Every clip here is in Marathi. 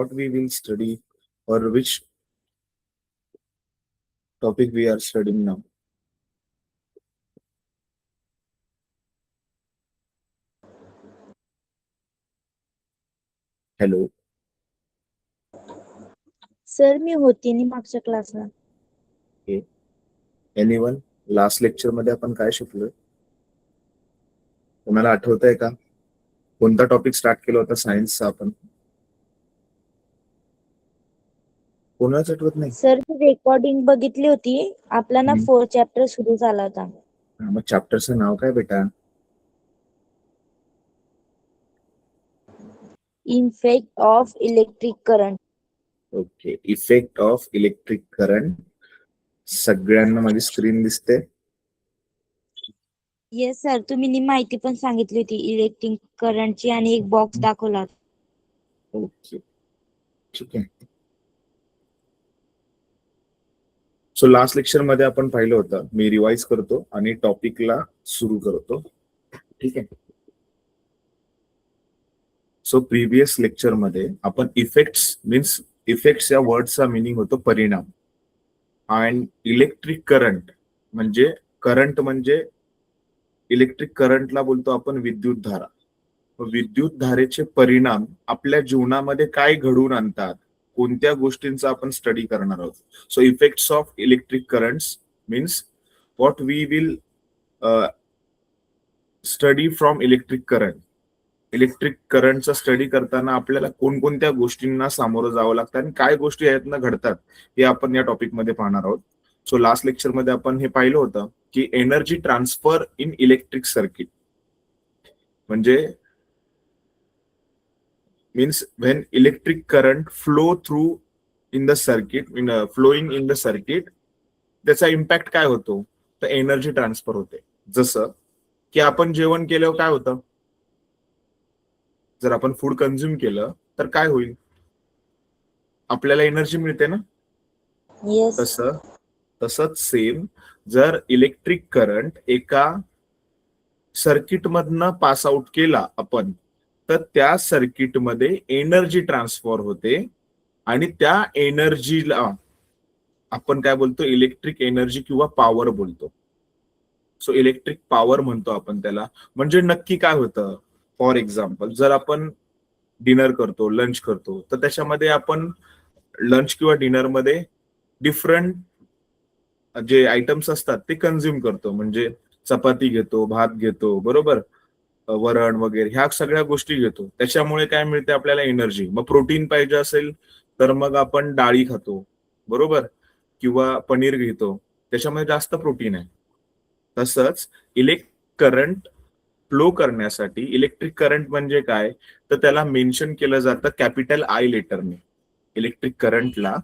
what we will study or which topic we are studying now. Hello. Sir मी होती नाही मागच्या क्लासला. एनीवन? लास्ट लेक्चर मध्ये आपण काय शिकलोय? तुम्हाला आठवतंय का? कोणता टॉपिक स्टार्ट केला होता सायन्सचा आपण? कोणाच आठवत नाही? सर मी रेकॉर्डिंग बघितली होती. आपला ना 4 चॅप्टर सुरू झाला होता. मग चॅप्टरचं नाव काय बेटा? Effect of electric current. Okay, effect of electric current. सगळ्यांना माझी स्क्रीन दिसते? येस सर, तुम्ही माहिती पण सांगितली होती इलेक्ट्रिक करंटची आणि एक बॉक्स दाखवला. ओके, ठीक आहे. सो लास्ट लेक्चर मध्ये आपण पाहिलं होतं, मी रिवाइज करतो आणि टॉपिकला सुरू करतो, ठीक आहे. सो प्रिव्हियस लेक्चर मध्ये आपण इफेक्ट्स मीन्स इफेक्ट्स या वर्डचा मिनिंग होतो परिणाम, अँड इलेक्ट्रिक करंट म्हणजे इलेक्ट्रिक करंटला बोलतो आपण विद्युत धारा. विद्युत धारेचे परिणाम आपल्या जीवनामध्ये काय घडवून आणतात, कोणत्या गोष्टींचा आपण स्टडी करणार आहोत. So effects of electric currents means what we will study from electric current. Electric करंटचा स्टडी करताना आपल्याला कोणकोणत्या गोष्टींना सामोरं जावं लागतं आणि काय गोष्टी यातनं घडतात हे आपण या टॉपिक मध्ये पाहणार आहोत. सो लास्ट लेक्चर मध्ये आपण हे पाहिलं होतं की energy transfer in electric circuit म्हणजे means when electric current flow through in the circuit, flowing in the circuit, त्याचा इम्पॅक्ट काय होतो, तर एनर्जी ट्रान्सफर होते. जसं की आपण जेवण केल्यावर काय होतं, जर आपण फूड कन्झ्युम केलं तर काय होईल, आपल्याला एनर्जी मिळते ना. तसंच सेम जर इलेक्ट्रिक करंट एका सर्किट मधनं पास आउट केला आपण, तर त्या सर्किटमध्ये एनर्जी ट्रान्सफर होते आणि त्या एनर्जीला आपण काय बोलतो, इलेक्ट्रिक एनर्जी किंवा पॉवर बोलतो. सो इलेक्ट्रिक पॉवर म्हणतो आपण त्याला. म्हणजे नक्की काय होतं, फॉर एक्झाम्पल जर आपण डिनर करतो, लंच करतो, तर त्याच्यामध्ये आपण लंच किंवा डिनर मध्ये डिफरंट जे आयटम्स असतात ते कन्झ्युम करतो. म्हणजे चपाती घेतो, भात घेतो, बरोबर, वरण वगैरे ह्या सगळ्या गोष्टी घेतो. त्याच्यामुळे काय मिळते आपल्याला, एनर्जी. मग प्रोटीन पाहिजे असेल तर मग आपण डाळी खातो, बरोबर, किंवा पनीर घेतो, त्याच्यामध्ये जास्त प्रोटीन आहे. तसंच इलेक्ट्रिक करंट फ्लो करण्यासाठी इलेक्ट्रिक करंट म्हणजे काय, तर त्याला मेन्शन केलं जातं कॅपिटल आय लेटरने. इलेक्ट्रिक करंटला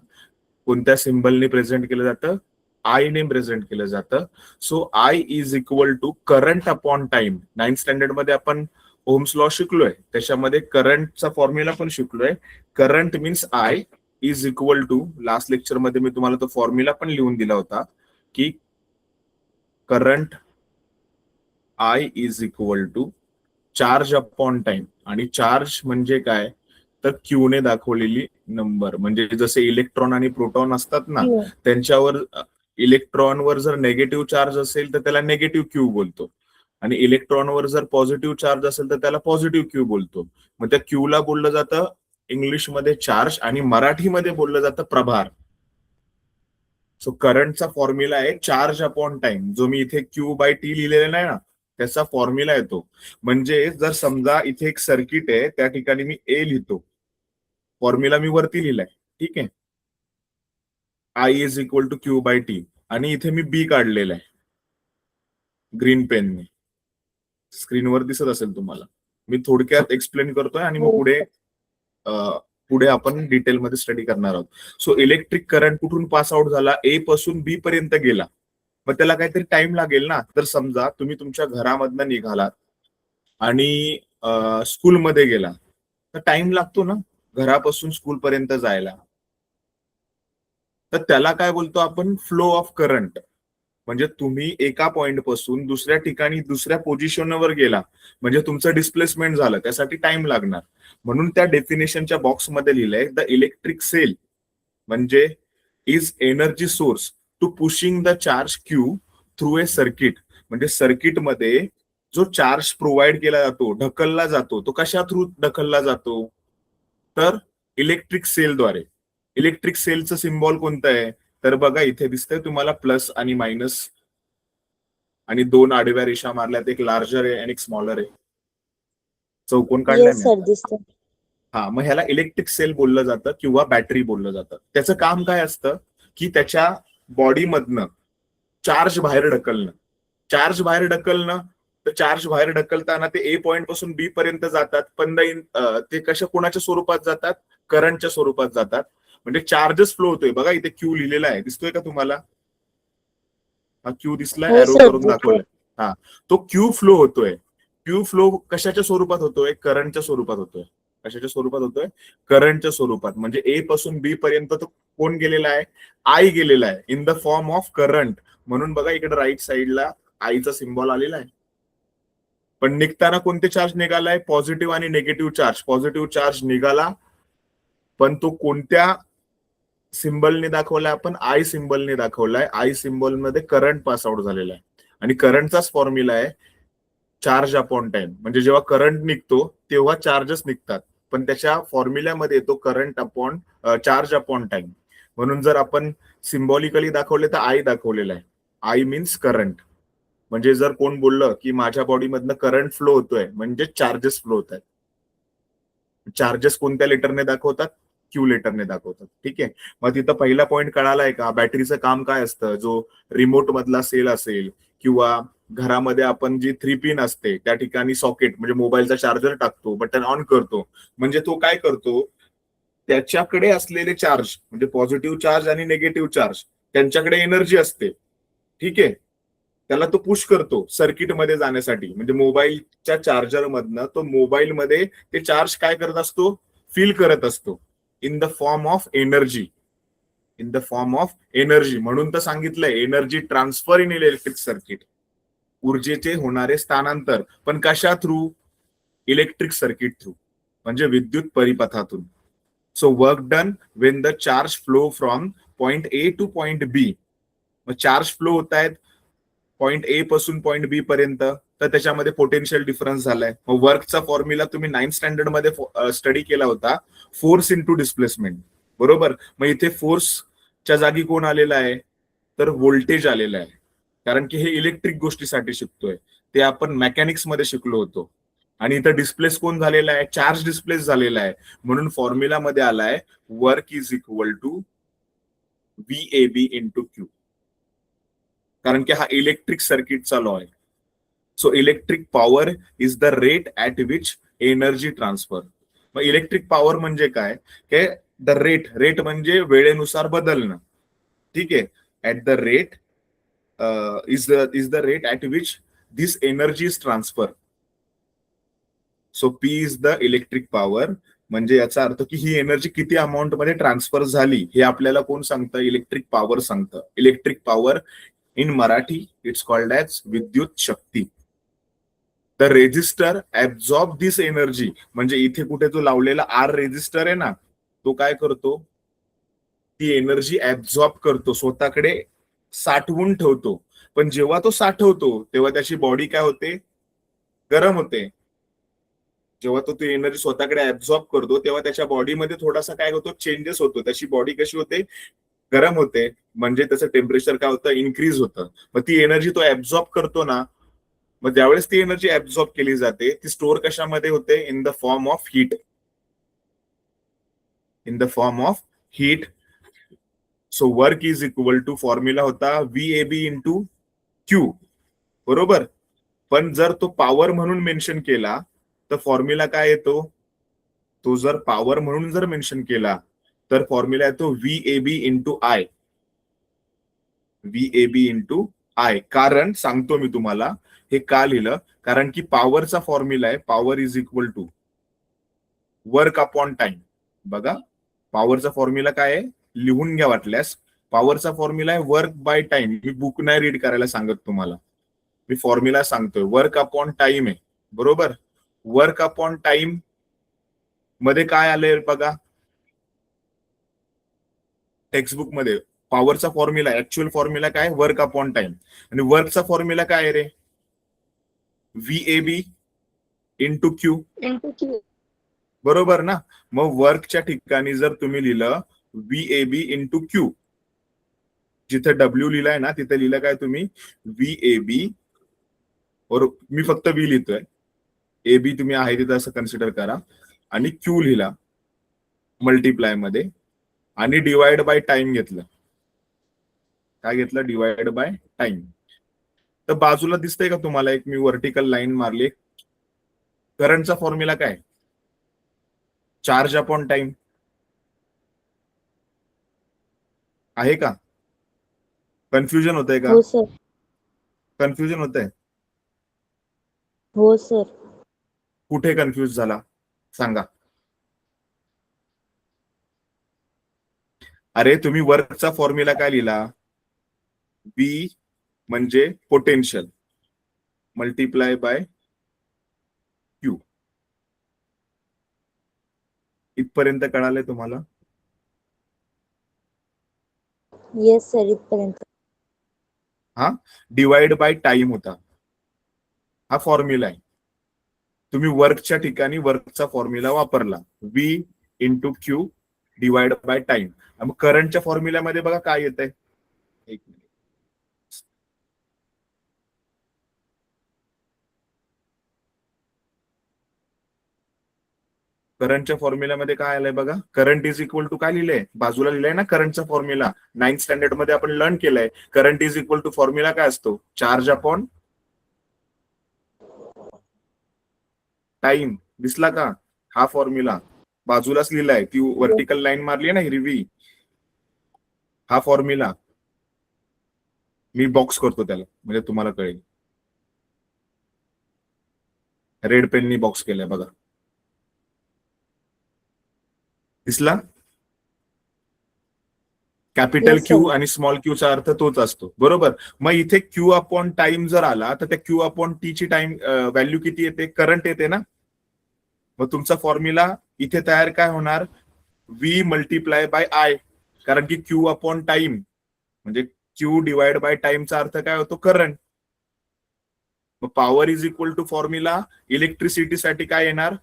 कोणत्या सिम्बलने प्रेझेंट केलं जातं, आय ने प्रेझेंट केलं जातं. So I is equal to current upon time. 9th standard मध्ये आपण ओम्स लॉ शिकलोय, त्याच्यामध्ये करंटचा फॉर्म्युला पण शिकलोय. Current means I is equal to, last lecture मध्ये मी तुम्हाला तो फॉर्म्युला पण लिहून दिला होता की current I is equal to charge upon time. आणि चार्ज म्हणजे काय, तर क्यू ने दाखवलेली नंबर. म्हणजे जसे इलेक्ट्रॉन आणि प्रोटॉन असतात ना, त्यांच्यावर इलेक्ट्रॉनवर जर नेगेटिव्ह चार्ज असेल तर त्याला नेगेटिव्ह क्यू बोलतो, आणि इलेक्ट्रॉनवर जर पॉझिटिव्ह चार्ज असेल तर त्याला पॉझिटिव्ह क्यू बोलतो. मग त्या क्यूला बोललं जातं इंग्लिशमध्ये चार्ज आणि मराठीमध्ये बोललं जातं प्रभार. सो करंटचा फॉर्म्युला आहे चार्ज अपॉन टाइम, जो मी इथे क्यू बाय टी लिहिलेला नाही ना, त्याचा फॉर्म्युला येतो. म्हणजे जर समजा इथे एक सर्किट आहे, त्या ठिकाणी मी ए लिहितो, फॉर्म्युला मी वरती लिहिलाय, ठीक आहे, I is equal to q by t, आणि इथे मी बी काढलेला आहे ग्रीन पेनने. स्क्रीनवर दिसत असेल तुम्हाला. मी थोडक्यात एक्सप्लेन करतोय आणि मग पुढे आपण डिटेलमध्ये स्टडी करणार आहोत. सो इलेक्ट्रिक करंट कुठून पास आउट झाला, ए पासून बी पर्यंत गेला, मग त्याला काहीतरी टाइम लागेल ना. तर समजा तुम्ही तुमच्या घरामधनं निघालात आणि स्कूलमध्ये गेला, तर टाइम लागतो ना घरापासून स्कूल पर्यंत जायला. तर त्याला काय बोलतो आपण, फ्लो ऑफ करंट. म्हणजे तुम्ही एका पॉइंट पासून दुसऱ्या ठिकाणी दुसऱ्या पोझिशनवर गेला म्हणजे तुमचं डिस्प्लेसमेंट झालं, त्यासाठी टाइम लागणार. म्हणून त्या डेफिनेशनच्या बॉक्समध्ये लिहिलंय द इलेक्ट्रिक सेल म्हणजे is energy source to pushing the charge q through a circuit. म्हणजे सर्किटमध्ये जो चार्ज प्रोव्हाइड केला जातो, ढकलला जातो, तो कशा थ्रू ढकलला जातो, तर इलेक्ट्रिक सेलद्वारे. इलेक्ट्रिक सेलचं सिम्बॉल कोणतं आहे, तर बघा इथे दिसतंय तुम्हाला प्लस आणि मायनस आणि दोन आडव्या रेषा मारल्यात, एक लार्जर आहे आणि एक स्मॉलर आहे. चौकोन काढलाय येस मी सर, आता. दिसतं. हा, मग ह्याला इलेक्ट्रिक सेल बोललं जातं किंवा बॅटरी बोललं जातं. त्याचं काम काय असतं की त्याच्या बॉडीमधनं चार्ज बाहेर ढकलणं. चार्ज बाहेर ढकलणं, तर चार्ज बाहेर ढकलताना ते ए पॉइंट पासून बी पर्यंत जातात, पण ते कशा कोणाच्या स्वरूपात जातात, करंटच्या स्वरूपात जातात. म्हणजे चार्जेस फ्लो होतोय. बघा इथे क्यू लिहिलेला आहे, दिसतोय का तुम्हाला? हा क्यू दिसलाय, हो एरो सर, करून दाखवलाय. हा, तो क्यू फ्लो होतोय. क्यू फ्लो कशाच्या स्वरूपात होतोय, करंटच्या स्वरूपात होतोय. कशाच्या स्वरूपात होतोय, करंटच्या स्वरूपात. म्हणजे ए पासून बी पर्यंत तो कोण गेलेला आहे, आय गेलेला आहे, in the form of current. म्हणून बघा इकडे राईट साइडला आईचा सिम्बॉल आलेला आहे. पण निघताना कोणते चार्ज निघालाय, पॉझिटिव्ह आणि निगेटिव्ह चार्ज. पॉझिटिव्ह चार्ज निघाला, पण तो कोणत्या सिम्बलने दाखवलाय, आपण आय सिम्बलने दाखवलाय. आय सिम्बॉल मध्ये करंट पास आउट झालेला आहे आणि करंटचाच फॉर्म्युला आहे चार्ज अपॉन टाइम. म्हणजे जेव्हा करंट निघतो तेव्हा चार्जेस निघतात, पण त्याच्या फॉर्म्युल्यामध्ये येतो current upon charge upon time. म्हणून जर आपण सिम्बॉलिकली दाखवले तर आय दाखवलेला आहे. I means current. म्हणजे जर कोण बोललं की माझ्या बॉडीमधनं करंट फ्लो होतोय म्हणजे चार्जेस फ्लो होत आहेत. चार्जेस कोणत्या लेटरने दाखवतात, क्यू लेटरने दाखवतात. ठीक आहे, मग तिथं पहिला पॉईंट कळालाय का, बॅटरीचं काम काय असतं. जो रिमोट मधला सेल असेल किंवा घरामध्ये आपण जी 3 पिन असते त्या ठिकाणी सॉकेट म्हणजे मोबाईलचा चार्जर टाकतो, बटन ऑन करतो, म्हणजे तो काय करतो, त्याच्याकडे असलेले चार्ज म्हणजे पॉझिटिव्ह चार्ज आणि निगेटिव्ह चार्ज त्यांच्याकडे एनर्जी असते. ठीक आहे, त्याला तो पुश करतो सर्किटमध्ये जाण्यासाठी. म्हणजे मोबाईलच्या चार्जर मधनं तो मोबाईलमध्ये ते चार्ज काय करत असतो, फील करत असतो in the form of energy. In the form of energy. म्हणून तर सांगितलंय energy transfer in electric circuit. ऊर्जेचे होणारे स्थानांतर, पण कशा थ्रू, इलेक्ट्रिक सर्किट थ्रू, म्हणजे विद्युत परिपथातून. So work done when the charge flow from point A to point B. मग चार्ज फ्लो होत आहेत पॉइंट ए पासून पॉइंट बी पर्यंत, तर त्याच्यामध्ये पोटेन्शियल डिफरन्स झालाय. मग वर्कचा फॉर्म्युला तुम्ही 9th स्टँडर्ड मध्ये स्टडी केला होता, फोर्स इंटू डिस्प्लेसमेंट. बरोबर, मग इथे फोर्सच्या जागी कोण आलेला आहे, तर व्होल्टेज आलेला आहे. कारण की हे इलेक्ट्रिक गोष्टीसाठी शिकतोय, ते आपण मेकॅनिक्स मध्ये शिकलो होतो. आणि इथं डिस्प्लेस कोण झालेला आहे, चार्ज डिस्प्लेस झालेला आहे. म्हणून फॉर्म्युला मध्ये आलाय work is equal to V A B into Q. कारण की हा इलेक्ट्रिक सर्किटचा लॉ आहे. So electric power is the rate at which energy transfer. मग इलेक्ट्रिक पॉवर म्हणजे काय, द रेट, रेट म्हणजे वेळेनुसार बदलणं. ठीक आहे, at the rate is the rate at which this energy is transfer. So P is the electric power. म्हणजे याचा अर्थ की ही एनर्जी किती अमाऊंट मध्ये ट्रान्सफर झाली हे आपल्याला कोण सांगतं, इलेक्ट्रिक पॉवर सांगतं. Electric power in Marathi it's called as विद्युत शक्ती. The resistor absorb this energy. म्हणजे इथे कुठे जो लावलेला आर रेजिस्टर आहे ना, तो काय करतो, ती एनर्जी ऍब्झॉर्ब करतो, स्वतःकडे साठवून ठेवतो. पण जेव्हा तो साठवतो तेव्हा त्याची बॉडी काय होते, गरम होते. जेव्हा तो ती एनर्जी स्वतःकडे ऍब्झॉर्ब करतो तेव्हा त्याच्या बॉडीमध्ये थोडासा काय होतो, चेंजेस होतो. त्याची बॉडी कशी होते, गरम होते. म्हणजे त्याचं टेम्परेचर काय होतं, इन्क्रीज होतं. मग ती एनर्जी तो ऍब्झॉर्ब करतो ना, मग ज्यावेळेस ती एनर्जी ऍब्झॉर्ब केली जाते ती स्टोअर कशामध्ये होते, in the form of heat. In the form of heat. So work is equal to, formula होता व्हीएबी इंटू क्यू. बरोबर, पण जर तो पॉवर म्हणून मेन्शन केला तर फॉर्म्युला काय येतो, तो जर पॉवर म्हणून जर मेन्शन केला तर फॉर्म्युला येतो V A B into I. V A B into I. कारण सांगतो मी तुम्हाला हे का लिहिलं, कारण की पॉवरचा फॉर्म्युला आहे power is equal to work upon time. बघा पॉवरचा फॉर्म्युला काय आहे, लिहून घ्या वाटल्यास. पॉवरचा फॉर्म्युला आहे वर्क बाय टाइम. मी बुक नाही रीड करायला सांगत तुम्हाला, मी फॉर्म्युला सांगतोय. वर्क अपॉन टाइम आहे, बरोबर. वर्क अपॉन टाइम मध्ये काय आलंय बघा, टेक्स्टबुक मध्ये पॉवरचा फॉर्म्युला, ऍक्च्युअल फॉर्म्युला काय, वर्क अपॉन टाइम. आणि वर्कचा फॉर्म्युला काय आहे रे, व्हीएबी इंटू क्यू, बरोबर ना. मग वर्कच्या ठिकाणी जर तुम्ही लिहिलं व्हीएबी इंटू क्यू, जिथे डब्ल्यू लिहिलाय ना तिथे लिहिलं काय तुम्ही, व्हीएबी, और मी फक्त व्ही लिहितोय, ए बी तुम्ही आहे तिथं असं कन्सिडर करा, आणि क्यू लिहिला मल्टिप्लाय मध्ये, आणि डिवाइड बाय टाइम घेतलं. काय घेतलं, डिवाइड बाय टाइम. तर बाजूला दिसतंय का तुम्हाला एक मी व्हर्टिकल लाईन मारली. करंटचा फॉर्म्युला काय, चार्ज अपॉन टाइम आहे का? कन्फ्युजन होतंय का? हो सर. कन्फ्युजन होतंय? हो सर. कुठे कन्फ्युज झाला सांगा. अरे तुम्ही वर्कचा फॉर्म्युला काय लिहिला, बी म्हणजे पोटेन्शियल मल्टिप्लाय बाय क्यू. इथपर्यंत कळालंय तुम्हाला? येस सर, इथपर्यंत. हा, डिवाइड बाय टाइम होता, हा फॉर्म्युला आहे. तुम्ही वर्कच्या ठिकाणी वर्कचा फॉर्म्युला वापरला, V into Q divide bye time. मग करंटच्या फॉर्म्युल्यामध्ये बघा काय येत आहे, एक मिनिट. करंटच्या फॉर्म्युल्यामध्ये काय आलंय बघा, करंट इज इक्वल टू काय लिहिलंय, बाजूला लिहिलंय ना करंटचा फॉर्म्युला. 9th स्टँडर्ड मध्ये आपण लर्न केलंय. Current is equal to formula काय असतो, चार्ज अपॉन टाइम. दिसला का हा फॉर्म्युला, बाजूलाच लिहिलाय, ती व्हर्टिकल लाईन मारली आहे ना हिरवी, हा फॉर्म्युला. मी बॉक्स करतो त्याला म्हणजे तुम्हाला कळेल. रेड पेननी बॉक्स केलाय बघा, दिसला. Capital Yes, Q sir. आणि स्मॉल क्यूचा अर्थ तोच असतो, बरोबर. मग इथे क्यू अपॉन टाइम जर आला तर त्या क्यू अपॉन टी ची टाइम व्हॅल्यू किती येते, करंट येते ना. मग तुमचा फॉर्म्युला इथे तयार काय होणार, व्ही मल्टिप्लाय बाय आय, कारण की क्यू अपॉन टाइम म्हणजे क्यू डिवाइड बाय टाइमचा अर्थ काय होतो, करंट. मग power is equal to formula इलेक्ट्रिसिटीसाठी काय येणार,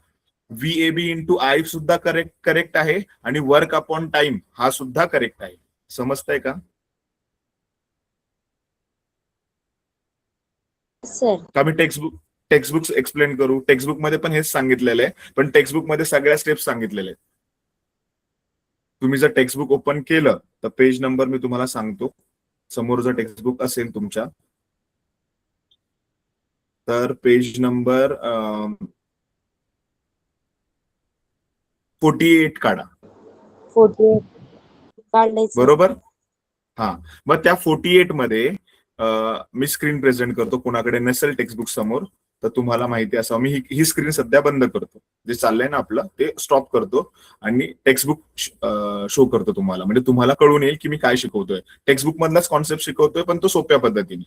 व्हीएबी इंटू आय सुद्धा करेक्ट आहे, आणि वर्क अपॉन टाइम हा सुद्धा करेक्ट आहे. समजतंय का? सर. का मी टेक्स्टबुक एक्सप्लेन करू, टेक्स्टबुक मध्ये पण हेच सांगितलेलं आहे, पण टेक्स्टबुक मध्ये सगळ्या स्टेप्स सांगितलेल्या आहेत. तुम्ही जर टेक्स्टबुक ओपन केलं तर पेज नंबर मी तुम्हाला सांगतो, समोर जर टेक्स्टबुक असेल तुमच्या तर पेज नंबर 48 काढा, 48 काढलंय सर. बरोबर. हा, मग त्या 48 मध्ये मी स्क्रीन प्रेझेंट करतो, कोणाकडे नसेल टेक्स्टबुक समोर तर तुम्हाला माहिती असं मी ही स्क्रीन सध्या बंद करतो, जे चाललंय ना आपलं ते स्टॉप करतो, आणि टेक्स्टबुक शो करतो तुम्हाला, म्हणजे तुम्हाला कळून येईल की मी काय शिकवतोय. टेक्स्टबुक मधलाच कॉन्सेप्ट शिकवतोय पण तो सोप्या पद्धतीने.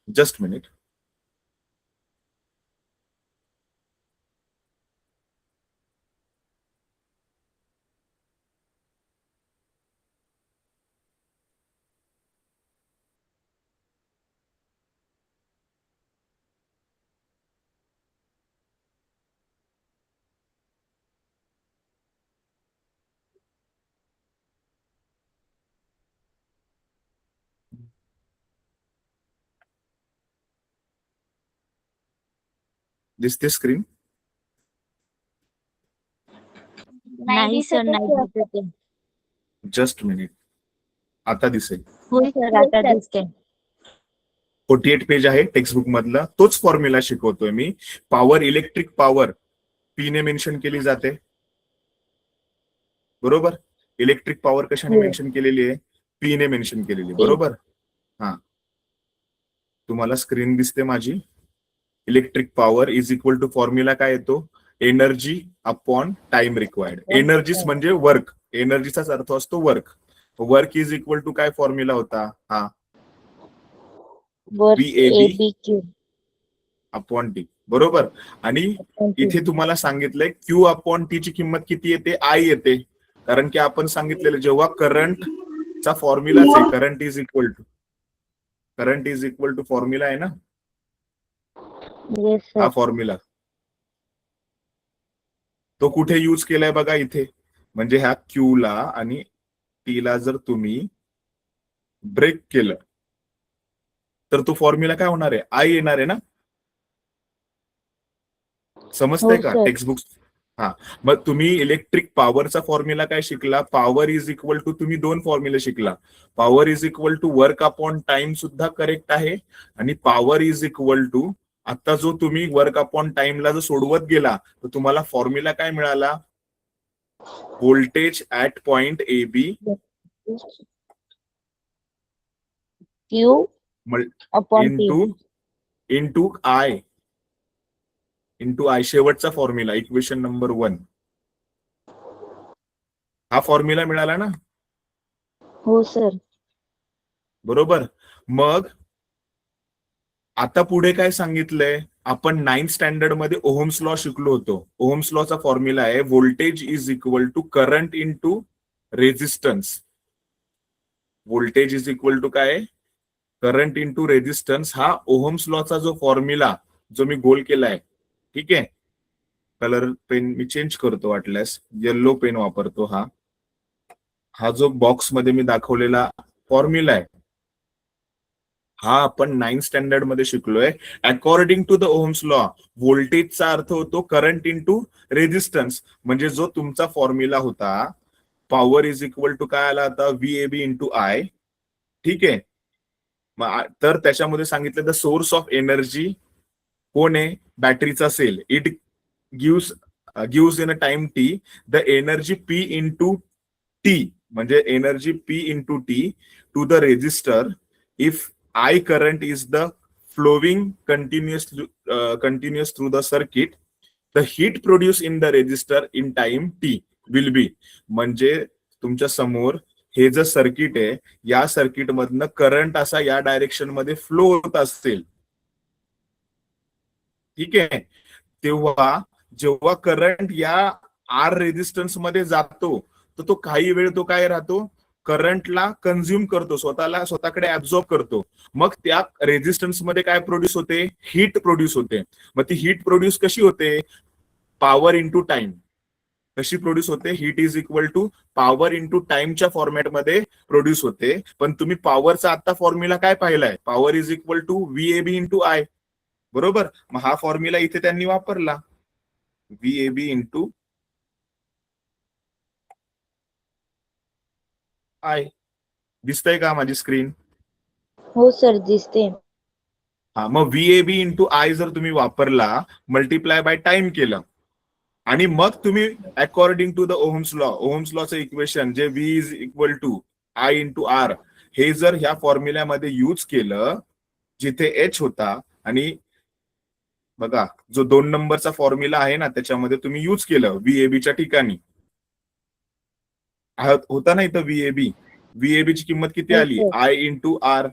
Just minute. दिसते स्क्रीन? नाही सर, नाही दिसत आहे. जस्ट मिनिट, आता दिसेल. हो सर, आता दिसते. 48 पेज आहे टेक्स्टबुक मधला, तोच फॉर्म्युला शिकवतोय मी. पॉवर, इलेक्ट्रिक पॉवर पी ने मेन्शन केली जाते, बरोबर. इलेक्ट्रिक पॉवर कशाने हो. मेन्शन केलेली आहे, पी ने मेन्शन केलेली, P. बरोबर. हा, तुम्हाला स्क्रीन दिसते माझी. Electric power is equal to formula काय येतो, एनर्जी अपॉन टाइम रिक्वायर्ड. एनर्जीच म्हणजे वर्क, एनर्जीचाच अर्थ असतो work. Work is equal to काय फॉर्म्युला होता हा, work VAB AB q upon t, बरोबर. आणि इथे तुम्हाला सांगितलंय Q अपॉन टी ची किंमत किती येते, I येते. कारण की आपण सांगितलेलं जेव्हा करंटचा फॉर्म्युलाच आहे, current is equal to formula आहे ना, येस हा सर. फॉर्म्युला तो कुठे यूज केलाय बघा इथे. म्हणजे ह्या Q ला आणि T ला जर तुम्ही ब्रेक केलं तर तो फॉर्म्युला काय होणार आहे, I येणार आहे ना. समजतंय हो का सर. Text books. हा, मग तुम्ही इलेक्ट्रिक पॉवरचा फॉर्म्युला काय शिकला, पॉवर इज इक्वल टू, तुम्ही दोन फॉर्म्युले शिकला. Power is equal to work upon time सुद्धा करेक्ट आहे, आणि पॉवर इज इक्वल टू, आता जो तुम्ही वर्क अपॉन टाइमला जो सोडवत गेला तर तुम्हाला फॉर्म्युला काय मिळाला, voltage at point AB q upon T. Into I शेवटचा फॉर्म्युला, इक्वेशन नंबर 1. हा फॉर्म्युला मिळाला ना, हो सर. बरोबर. मग आता पुढे काय सांगितलंय, आपण 9th स्टँडर्ड मध्ये ओहम्स लॉ शिकलो होतो. ओहम्स लॉचा फॉर्म्युला आहे voltage is equal to current into resistance. Voltage is equal to काय, करंट इंटू रेझिस्टन्स. हा ओहम्स लॉचा जो फॉर्म्युला जो मी गोल केलाय, ठीक आहे. कलर पेन मी चेंज करतो, वाटल्यास येल्लो पेन वापरतो. हा जो बॉक्स मध्ये मी दाखवलेला फॉर्म्युला आहे, हा आपण 9th स्टँडर्ड मध्ये शिकलोय. According to the Ohm's law, व्होल्टेजचा अर्थ होतो करंट इंटू रेझिस्टन्स. म्हणजे जो तुमचा फॉर्म्युला होता, पॉवर इज इक्वल टू काय आला आता, VAB इंटू I. ठीक आहे. तर त्याच्यामध्ये सांगितलं द सोर्स ऑफ एनर्जी कोण आहे, बॅटरीचा cell. It gives in a time T the energy P into T, म्हणजे energy P into T to the resistor if I current is the flowing continuous through the circuit. The heat produced in the resistor in time t will be. म्हणजे तुमच्या समोर हे जे सर्किट आहे, या सर्किट मधनं करंट असा या डायरेक्शन मध्ये फ्लो होत असेल, ठीक आहे. तेव्हा जेव्हा करंट या आर रेझिस्टन्स मध्ये जातो, तर तो काही वेळ तो काय राहतो, करंटला कंझ्युम करतो, स्वतःकडे ऍब्झॉर्ब करतो. मग त्या रेझिस्टन्स मध्ये काय प्रोड्यूस होते, हीट प्रोड्यूस होते. मग ती हीट प्रोड्यूस कशी होते, पॉवर इंटू टाइम. कशी प्रोड्यूस होते, heat is equal to power into टाइमच्या फॉर्मॅटमध्ये प्रोड्यूस होते. पण तुम्ही पॉवरचा आता फॉर्म्युला काय पाहिलाय, power is equal to VAB into I, बरोबर. मग हा फॉर्म्युला इथे त्यांनी वापरला, VAB इंटू I. दिसतंय का माझी स्क्रीन. हो सर, दिसते. हा, मग VAB इंटू I जर तुम्ही वापरला, मल्टिप्लाय बाय टाइम केलं, आणि मग तुम्ही अकॉर्डिंग टू द ओहम्स लॉचं इक्वेशन जे V is equal to I into R, हे जर ह्या फॉर्म्युल्यामध्ये यूज केलं, जिथे H होता, आणि बघा जो 2 नंबरचा फॉर्म्युला आहे ना, त्याच्यामध्ये तुम्ही यूज केलं VABच्या ठिकाणी, होता ना इथं VAB ची किंमत किती हो आली, सर. I into R.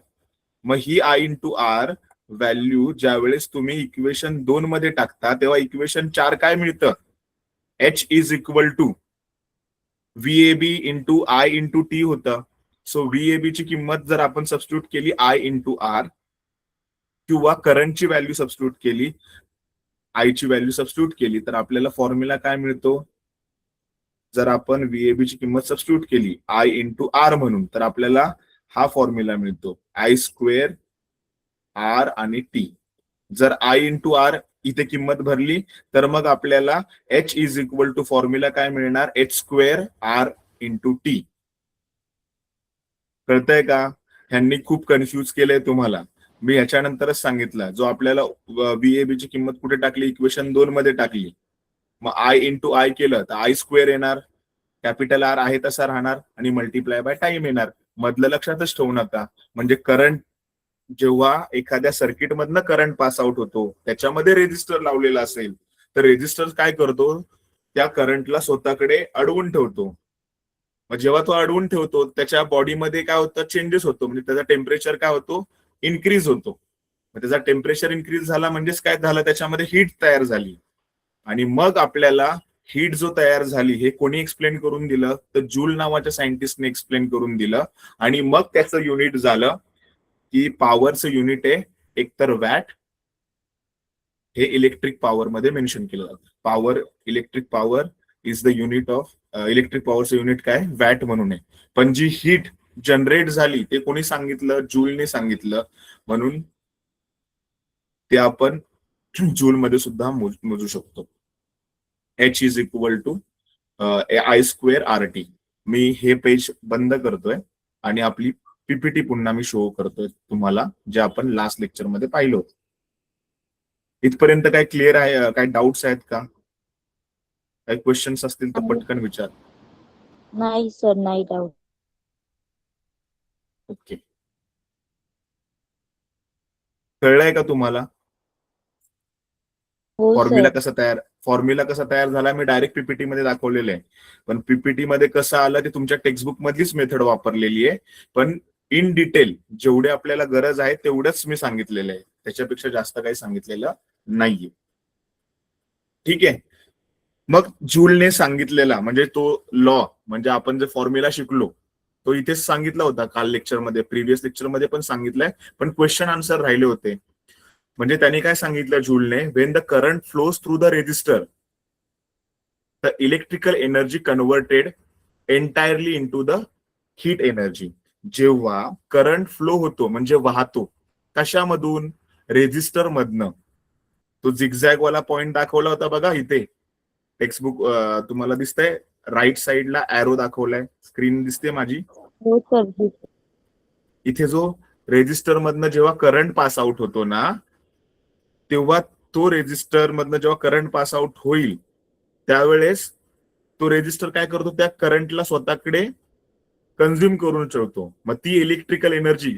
मग ही I इंटू R व्हॅल्यू ज्यावेळेस तुम्ही इक्वेशन 2 मध्ये टाकता, तेव्हा इक्वेशन 4 काय मिळतं, H is equal to VAB into I into t होतं. सो VAB ची किंमत जर आपण सबस्टिट्यूट केली I इंटू R, किंवा करंटची व्हॅल्यू सबस्टिट्यूट केली, I ची व्हॅल्यू सबस्टिट्यूट केली, तर आपल्याला फॉर्म्युला काय मिळतो, जर आपण VAB ची किंमत सबस्टिट्यूट केली I इंटू R म्हणून, तर आपल्याला हा फॉर्म्युला मिळतो, I स्क्वेअर R आणि टी. जर I इंटू R इथे किंमत भरली, तर मग आपल्याला H is equal to formula काय मिळणार, H square R into t. कळतंय का. ह्यांनी खूप कन्फ्यूज केलंय तुम्हाला. मी ह्याच्यानंतरच सांगितलं, जो आपल्याला VAB ची किंमत कुठे टाकली, इक्वेशन 2 मध्ये टाकली, मग I इंटू I केलं तर I स्क्वेअर येणार, कॅपिटल R आहे तसा राहणार, आणि मल्टिप्लाय बाय टाइम येणार. मधलं लक्षातच ठेवू नका. म्हणजे करंट जेव्हा एखाद्या सर्किट मधनं करंट पास आउट होतो, त्याच्यामध्ये रेझिस्टर लावलेला असेल, तर रेझिस्टर काय करतो, त्या करंटला स्वतःकडे अडवून ठेवतो. मग जेव्हा तो अडवून ठेवतो त्याच्या बॉडीमध्ये काय होतं, चेंजेस होतो, म्हणजे त्याचा टेम्परेचर काय होतो, इन्क्रीज होतो. मग त्याचा टेम्परेचर इन्क्रीज झाला म्हणजेच काय झालं, त्याच्यामध्ये हीट तयार झाली. आणि मग आपल्याला हीट जो तयार झाली हे कोणी एक्सप्लेन करून दिलं, तर जूल नावाच्या सायंटिस्टने एक्सप्लेन करून दिलं. आणि मग त्याचं युनिट झालं की पॉवरचं युनिट आहे एकतर वॅट, हे इलेक्ट्रिक पॉवर मध्ये मेन्शन केलं जातं. Power, electric power is the unit of, electric पॉवरचं युनिट काय, वॅट म्हणून आहे. पण जी हीट जनरेट झाली ते कोणी सांगितलं, जूलने सांगितलं. म्हणून ते आपण जूल मध्ये सुद्धा मोजू शकतो. H is equal to I²RT. मी हे पेज बंद करतोय आणि आपली पीपीटी पुन्हा मी शो करतोय तुम्हाला, जे आपण लास्ट लेक्चर मध्ये पाहिलं होतं. इथपर्यंत काय क्लिअर आहे? काय डाऊट्स आहेत का? काही क्वेश्चन्स असतील तर पटकन विचार. नाही सर, नाही डाऊट. ओके, कळलंय का तुम्हाला? हो फॉर्म्युला सर. कसा तयार झाला मी डायरेक्ट पीपीटी मध्ये दाखवलेलं आहे. पण पीपीटी मध्ये कसं आलं ते तुमच्या टेक्स्टबुक मधलीच मेथड वापरलेली आहे. पण इन डिटेल जेवढे आपल्याला गरज आहे तेवढंच मी सांगितलेलं आहे, त्याच्यापेक्षा जास्त काही सांगितलेलं नाहीये. ठीक आहे. मग जूलने सांगितलेला म्हणजे तो लॉ, म्हणजे आपण जे फॉर्म्युला शिकलो तो इथेच सांगितला होता काल लेक्चरमध्ये, प्रिव्हियस लेक्चरमध्ये पण सांगितलंय, पण क्वेश्चन आन्सर राहिले होते. म्हणजे त्यांनी काय सांगितलं जूलने, when the current flows through the resistor the electrical energy converted entirely into the heat energy. जेव्हा करंट फ्लो होतो म्हणजे वाहतो, कशामधून, रेजिस्टर मधनं. तो झिगझॅग वाला पॉइंट दाखवला होता बघा इथे टेक्स्टबुक, तुम्हाला दिसतंय राईट साइडला एरो दाखवलाय, स्क्रीन दिसते माझी. हो सर. इथे जो रेजिस्टर मधनं जेव्हा करंट पास आउट होतो ना, तेव्हा तो रेजिस्टर मधनं जेव्हा करंट पास आउट होईल त्यावेळेस तो रेजिस्टर काय करतो, त्या करंटला स्वतःकडे कन्झ्युम करून ठेवतो. मग ती इलेक्ट्रिकल एनर्जी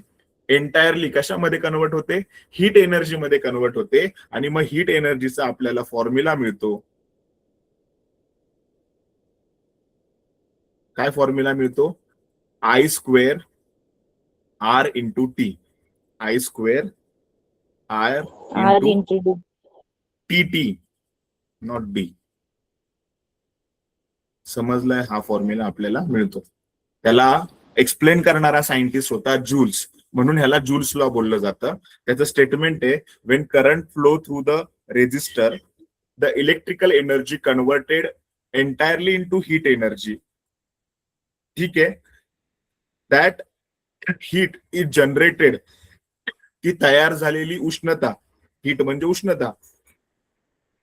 एंटायरली कशामध्ये कन्वर्ट होते, हीट एनर्जी मध्ये कन्वर्ट होते. आणि मग हीट एनर्जीचा आपल्याला फॉर्म्युला मिळतो. काय फॉर्म्युला मिळतो, I² R × T. I² R R × into d. TT, not D. समजलाय? हा फॉर्म्युला आपल्याला मिळतो. त्याला एक्सप्लेन करणारा सायंटिस्ट होता जूल्स, म्हणून ह्याला जूल्स लॉ बोललं जातं. त्याचं स्टेटमेंट आहे, when current flow through the resistor the electrical energy converted entirely into heat energy. ठीक आहे. दॅट हीट इज जनरेटेड, ती तयार झालेली उष्णता, हीट म्हणजे उष्णता,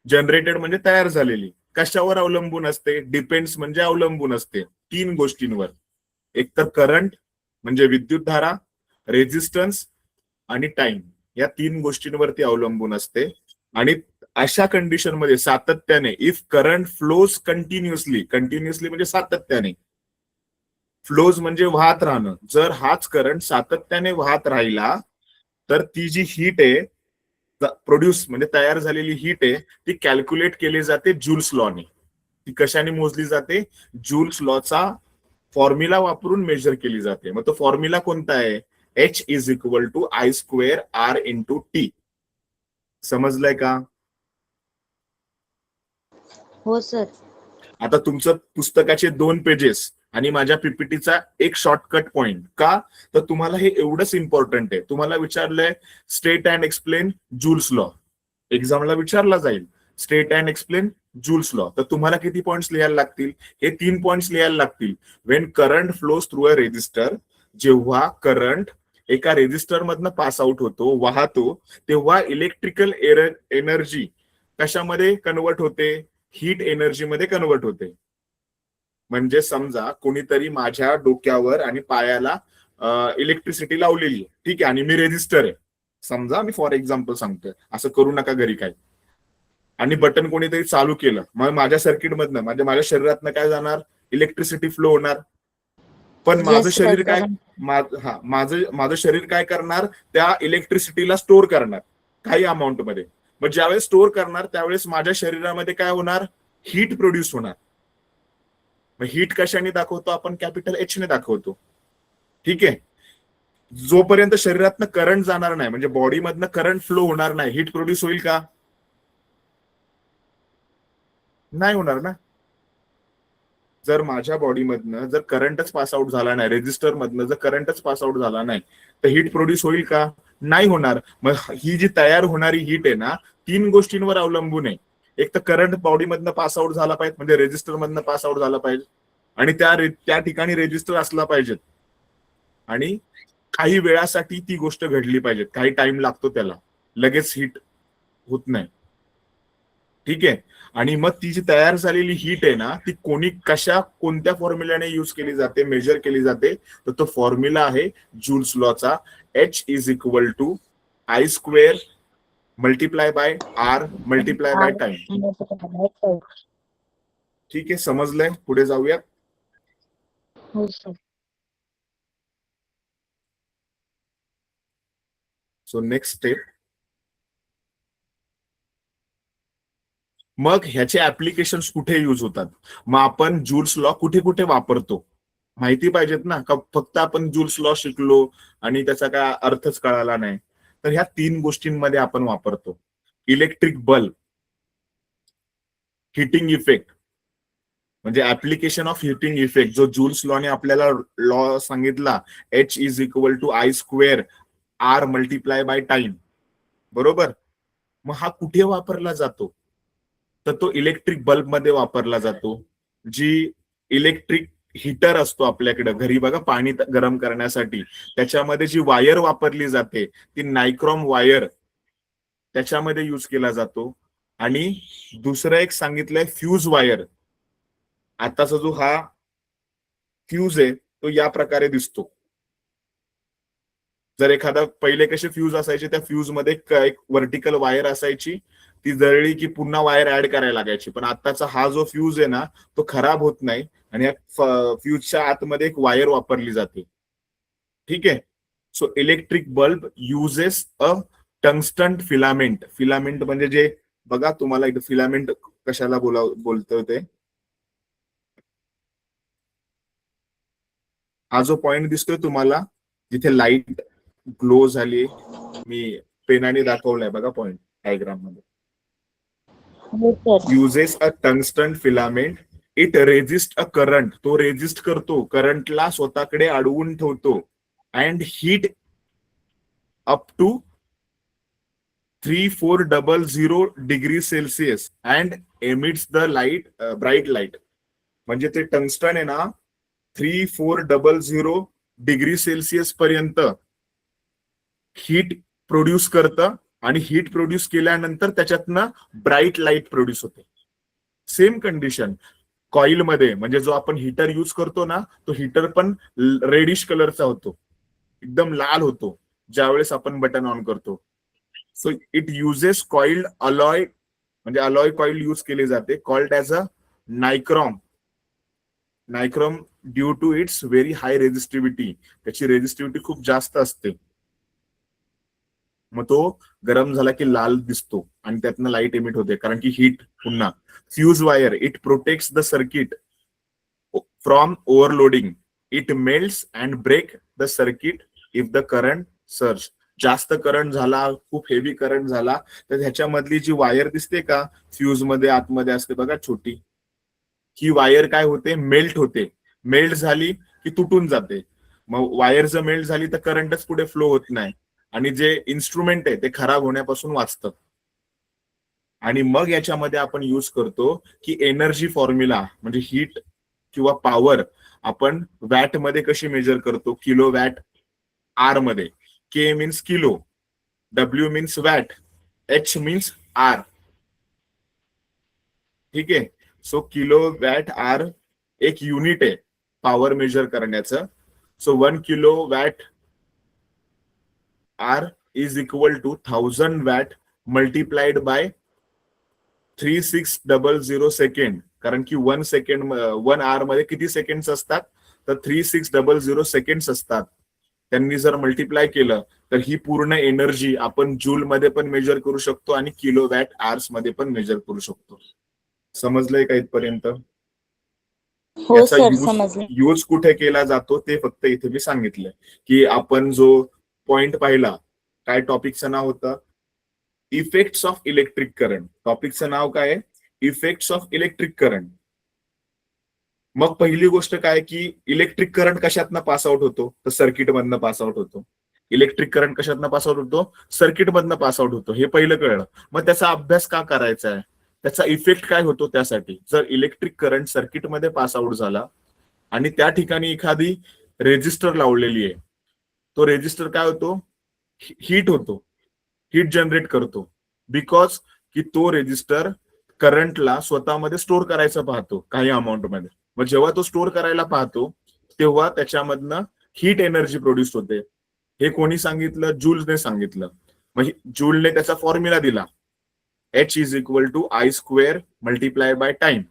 जनरेटेड म्हणजे तयार झालेली, कशावर अवलंबून असते, डिपेंड्स म्हणजे अवलंबून असते 3 गोष्टींवर. एक तर करंट म्हणजे विद्युतधारा, रेजिस्टन्स आणि टाइम, या 3 गोष्टींवरती अवलंबून असते. आणि अशा कंडिशन मध्ये सातत्याने, if current flows continuously, continuously म्हणजे सातत्याने, फ्लोज म्हणजे वाहत राहणं, जर हाच करंट सातत्याने वाहत राहिला तर ती जी हीट आहे प्रोड्यूस म्हणजे तयार झालेली हीट आहे ती कॅल्क्युलेट केली जाते जूल्स लॉने. ती कशाने मोजली जाते, जूल्स लॉचा फॉर्म्युला वापरून मेजर केली जाते. मग तो फॉर्म्युला कोणता आहे, H is equal to I² R × T. समजलंय का? हो सर. आता तुमचं पुस्तकाचे 2 पेजेस आणि माझ्या पीपीटीचा एक शॉर्टकट पॉइंट, का तर तुम्हाला हे एवढंच इम्पॉर्टंट आहे. तुम्हाला विचारलंय state and explain Joule's law, एक्झामला विचारला जाईल state and explain Joule's law, तर तुम्हाला किती पॉइंट्स लिहायला लागतील, हे 3 पॉइंट्स लिहायला लागतील. When current flows through a resistor, जेव्हा करंट एका रेजिस्टर मधनं पास आउट होतो, वाहतो, तेव्हा इलेक्ट्रिकल एनर्जी कशामध्ये कन्वर्ट होते, हीट एनर्जी मध्ये कन्वर्ट होते. म्हणजे समजा कोणीतरी माझ्या डोक्यावर आणि पायाला इलेक्ट्रिसिटी लावलेली आहे, ठीक आहे, आणि मी रेजिस्टर आहे समजा, मी फॉर एक्झाम्पल सांगतोय, असं करू नका घरी काय, आणि बटन कोणीतरी चालू केलं, मग माझ्या सर्किट मधनं माझ्या शरीरातनं काय जाणार, इलेक्ट्रिसिटी फ्लो होणार. पण माझं येस सर. शरीर काय, माझं शरीर काय करणार, त्या इलेक्ट्रिसिटीला स्टोर करणार काही अमाऊंट मध्ये. मग ज्यावेळेस स्टोअर करणार त्यावेळेस माझ्या शरीरामध्ये काय होणार, हीट प्रोड्यूस होणार. मग हीट कशाने दाखवतो आपण, कॅपिटल एच ने दाखवतो. ठीक आहे. जोपर्यंत शरीरातनं करंट जाणार नाही, म्हणजे बॉडीमधनं करंट फ्लो होणार नाही, हीट प्रोड्यूस होईल का, नाही होणार ना. जर माझ्या बॉडीमधनं जर करंटच पास आउट झाला नाही, रेजिस्टर मधनं जर करंटच पास आउट झाला नाही, तर हीट प्रोड्यूस होईल का, नाही होणार. मग ही जी तयार होणारी हीट आहे ना, 3 गोष्टींवर अवलंबून आहे. एक तर करंट बॉडीमधनं पास आउट झाला पाहिजे, म्हणजे रेजिस्टर मधनं पास आउट झाला पाहिजे, आणि त्या ठिकाणी रेजिस्टर असला पाहिजे, आणि काही वेळासाठी ती गोष्ट घडली पाहिजे. काही टाइम लागतो त्याला, लगेच हीट होत नाही. ठीक आहे. आणि मग ती जी तयार झालेली हीट आहे ना, ती कोणत्या फॉर्म्युल्याने युज केली जाते, मेजर केली जाते, तर तो फॉर्म्युला आहे जूल्स लॉचा. H is equal to I square multiply by R multiply by time. ठीक आहे, समजलंय. पुढे जाऊया. हो सर. So next step. मग ह्याचे ऍप्लिकेशन कुठे युज होतात, मग आपण जूल्स लॉ कुठे कुठे वापरतो माहिती पाहिजेत ना, का फक्त आपण जूल्स लॉ शिकलो आणि त्याचा काय अर्थच कळाला नाही. तर ह्या 3 गोष्टींमध्ये आपण वापरतो. इलेक्ट्रिक बल्ब, हिटिंग इफेक्ट, म्हणजे ऍप्लिकेशन ऑफ हिटिंग इफेक्ट, जो जूल्स लॉने आपल्याला लॉ सांगितला, H is equal to I square R multiply by time, बरोबर. मग हा कुठे वापरला जातो, तर तो इलेक्ट्रिक बल्ब मध्ये वापरला जातो. जी इलेक्ट्रिक हीटर असतो आपल्याकडे घरी बघा, पाणी गरम करण्यासाठी, त्याच्यामध्ये जी वायर वापरली जाते ती नायक्रॉम वायर, त्याच्यामध्ये युज केला जातो. आणि दुसरं एक सांगितलंय फ्यूज वायर. आताचा जो हा फ्यूज आहे तो या प्रकारे दिसतो. जर एखादा, पहिले कसे फ्यूज असायचे, त्या फ्यूज मध्ये एक व्हर्टिकल वायर असायची, ती जळली की पुन्हा वायर ऍड करायला लागायची. पण आताचा हा जो फ्यूज आहे ना, तो खराब होत नाही, आणि या फ्यूजच्या आतमध्ये एक वायर वापरली जाते. ठीक आहे. So electric bulb uses a tungsten filament. Filament म्हणजे जे बघा, तुम्हाला इथे फिलामेंट कशाला बोलतो ते, हा जो पॉइंट दिसतोय तुम्हाला जिथे लाईट ग्लो झाली, मी पेनाने दाखवलाय बघा पॉइंट डायग्राम मध्ये. हो sir. Uses a tungsten filament, it resist a current, तो रेजिस्ट करतो, करंटला स्वतःकडे अडवून ठेवतो, and heat up to 3400 degree Celsius and emits the light, bright light. म्हणजे ते टंगस्टन आहे ना, 3400 डिग्री सेल्सिअस पर्यंत हीट प्रोड्यूस करतं, आणि हीट प्रोड्यूस केल्यानंतर त्याच्यातनं ब्राईट लाईट प्रोड्यूस होते. सेम कंडिशन कॉईल मध्ये, म्हणजे जो आपण हीटर युज करतो ना, तो हीटर पण रेडिश कलरचा होतो, एकदम लाल होतो ज्यावेळेस आपण बटन ऑन करतो. So it uses coiled alloy, म्हणजे अलॉय कॉईल यूज केली जाते, called as a nichrome. Nichrome due to its very high resistivity, त्याची रेजिस्टिव्हिटी खूप जास्त असते. मग तो गरम झाला की लाल दिसतो, आणि त्यातनं लाईट एमिट होते, कारण की हीट. पुन्हा fuse wire, it protects the circuit from overloading, it melts and break the circuit if the current surge. जास्त करंट झाला, खूप हेवी करंट झाला, तर ह्याच्यामधली जी वायर दिसते का, फ्यूज मध्ये आतमध्ये असते बघा छोटी, ही वायर काय होते, मेल्ट होते. मेल्ट झाली की तुटून जाते. मग वायर जर मेल्ट झाली तर करंटच पुढे फ्लो होत नाही, आणि जे इन्स्ट्रुमेंट आहे ते खराब होण्यापासून वाचतं. आणि मग याच्यामध्ये आपण यूज करतो की एनर्जी फॉर्म्युला, म्हणजे हीट किंवा पॉवर आपण वॅट मध्ये कशी मेजर करतो, किलो वॅट आर मध्ये. K means kilo, W means watt, H means hour. ठीक आहे. सो किलो वॅट आर एक युनिट आहे पॉवर मेजर करण्याचं. So 1 kilo watt hour is equal to 1000 watt multiplied by 3600 second. कारण की 1 सेकंड, 1 आवर मध्ये किती सेकंड असतात, तर 3600 सेकंड असतात. त्यांनी जर मल्टिप्लाय केलं तर ही पूर्ण एनर्जी आपण जूल मध्ये पण मेजर करू शकतो आणि किलोवॅट आवर्स मध्ये पण मेजर करू शकतो. समजलंय का इथपर्यंत? हो याचा सर, यूज समजलं. यूज कुठे केला जातो ते फक्त इथे मी सांगितलंय, की आपण जो पॉइंट पाहिला, काय टॉपिकचं नाव होतं? Effects of electric current. टॉपिकचं नाव काय आहे? Effects of electric current. मग पहिली गोष्ट काय की इलेक्ट्रिक करंट कशातनं पास आउट होतो? तर सर्किट मधनं पास आउट होतो. इलेक्ट्रिक करंट कशातनं पास आउट होतो? सर्किट मधनं पास आउट होतो. हे पहिलं कळलं. मग त्याचा अभ्यास का करायचा आहे? त्याचा इफेक्ट काय होतो त्यासाठी? जर इलेक्ट्रिक करंट सर्किटमध्ये पास आउट झाला आणि त्या ठिकाणी एखादी रेजिस्टर लावलेली आहे, तो रेजिस्टर काय होतो? हीट होतो, हीट जनरेट करतो. बिकॉज की तो रेजिस्टर करंटला स्वतःमध्ये स्टोअर करायचं पाहतो काही अमाऊंट मध्ये. मग जेव्हा तो स्टोअर करायला पाहतो तेव्हा त्याच्यामधनं हीट एनर्जी प्रोड्यूस होते. हे कोणी सांगितलं? जूल्सने सांगितलं. मग जूलने त्याचा फॉर्म्युला दिला, H is equal to I square multiply by time.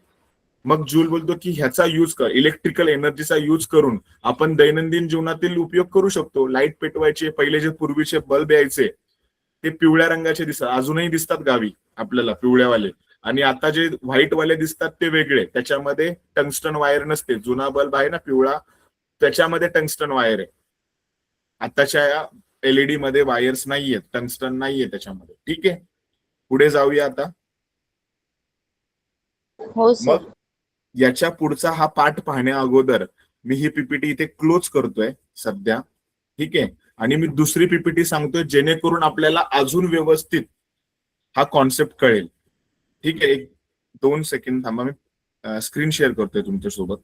मग जूल बोलतो की ह्याचा यूज कर, इलेक्ट्रिकल एनर्जीचा यूज करून आपण दैनंदिन जीवनातील उपयोग करू शकतो. लाईट पेटवायचे, पहिले जे पूर्वीचे बल्ब यायचे ते पिवळ्या रंगाचे दिसतात, अजूनही दिसतात गावी आपल्याला पिवळ्यावाले. आणि आता जे व्हाईट वाले दिसतात ते वेगळे, त्याच्यामध्ये टंगस्टन वायर नसते. जुना बल्ब आहे ना पिवळा, त्याच्यामध्ये टंगस्टन वायर आहे. आताच्या एलईडी मध्ये वायर्स नाहीयेत, टंगस्टन नाहीये त्याच्यामध्ये. ठीक आहे, पुढे जाऊया आता. हो सर. मग याच्या पुढचा हा पाठ पाहण्या अगोदर मी ही पीपीटी इथे क्लोज करतोय सध्या. ठीक आहे, आणि मी दुसरी पीपीटी सांगतोय जेणेकरून आपल्याला अजून व्यवस्थित हा कॉन्सेप्ट कळेल. ठीक आहे, 1-2 सेकंड थांबा, मी स्क्रीन शेअर करतोय तुमच्यासोबत,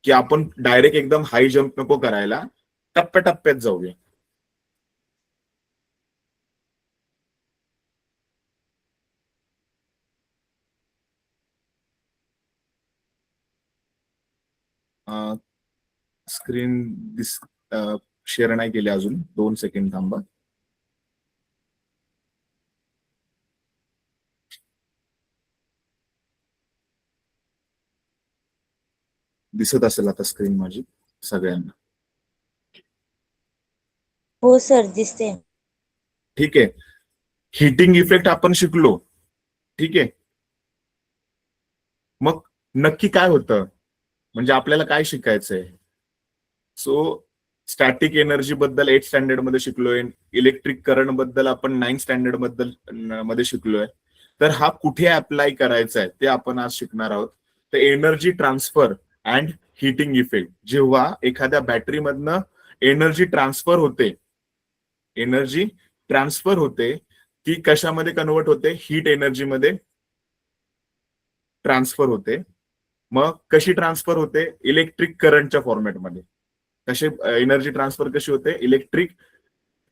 की आपण डायरेक्ट एकदम हाय जम्प नको करायला, टप्प्याटप्प्यात जाऊया. स्क्रीन दिस शेअर नाही केली अजून, 2 सेकंड थांबा. दिसत असेल आता स्क्रीन माझी सगळ्यांना? हो सर, दिसते. ठीक आहे, हिटिंग इफेक्ट आपण शिकलो. ठीक आहे, मग नक्की काय होतं, म्हणजे आपल्याला काय शिकायचंय? सो स्टॅटिक एनर्जी बद्दल 8th स्टँडर्ड मध्ये शिकलोय, इलेक्ट्रिक करंट बद्दल आपण 9th स्टँडर्ड मध्ये शिकलोय. तर हा कुठे अप्लाय करायचा आहे ते आपण आज शिकणार आहोत. तर energy transfer and heating effect. जेव्हा एखाद्या बॅटरी मधनं एनर्जी ट्रान्सफर होते, एनर्जी ट्रान्सफर होते, ती कशामध्ये कन्वर्ट होते? हीट एनर्जी मध्ये ट्रान्सफर होते. मग कशी ट्रान्सफर होते? इलेक्ट्रिक करंटच्या फॉर्मॅटमध्ये. कसे एनर्जी ट्रान्सफर कशी होते? इलेक्ट्रिक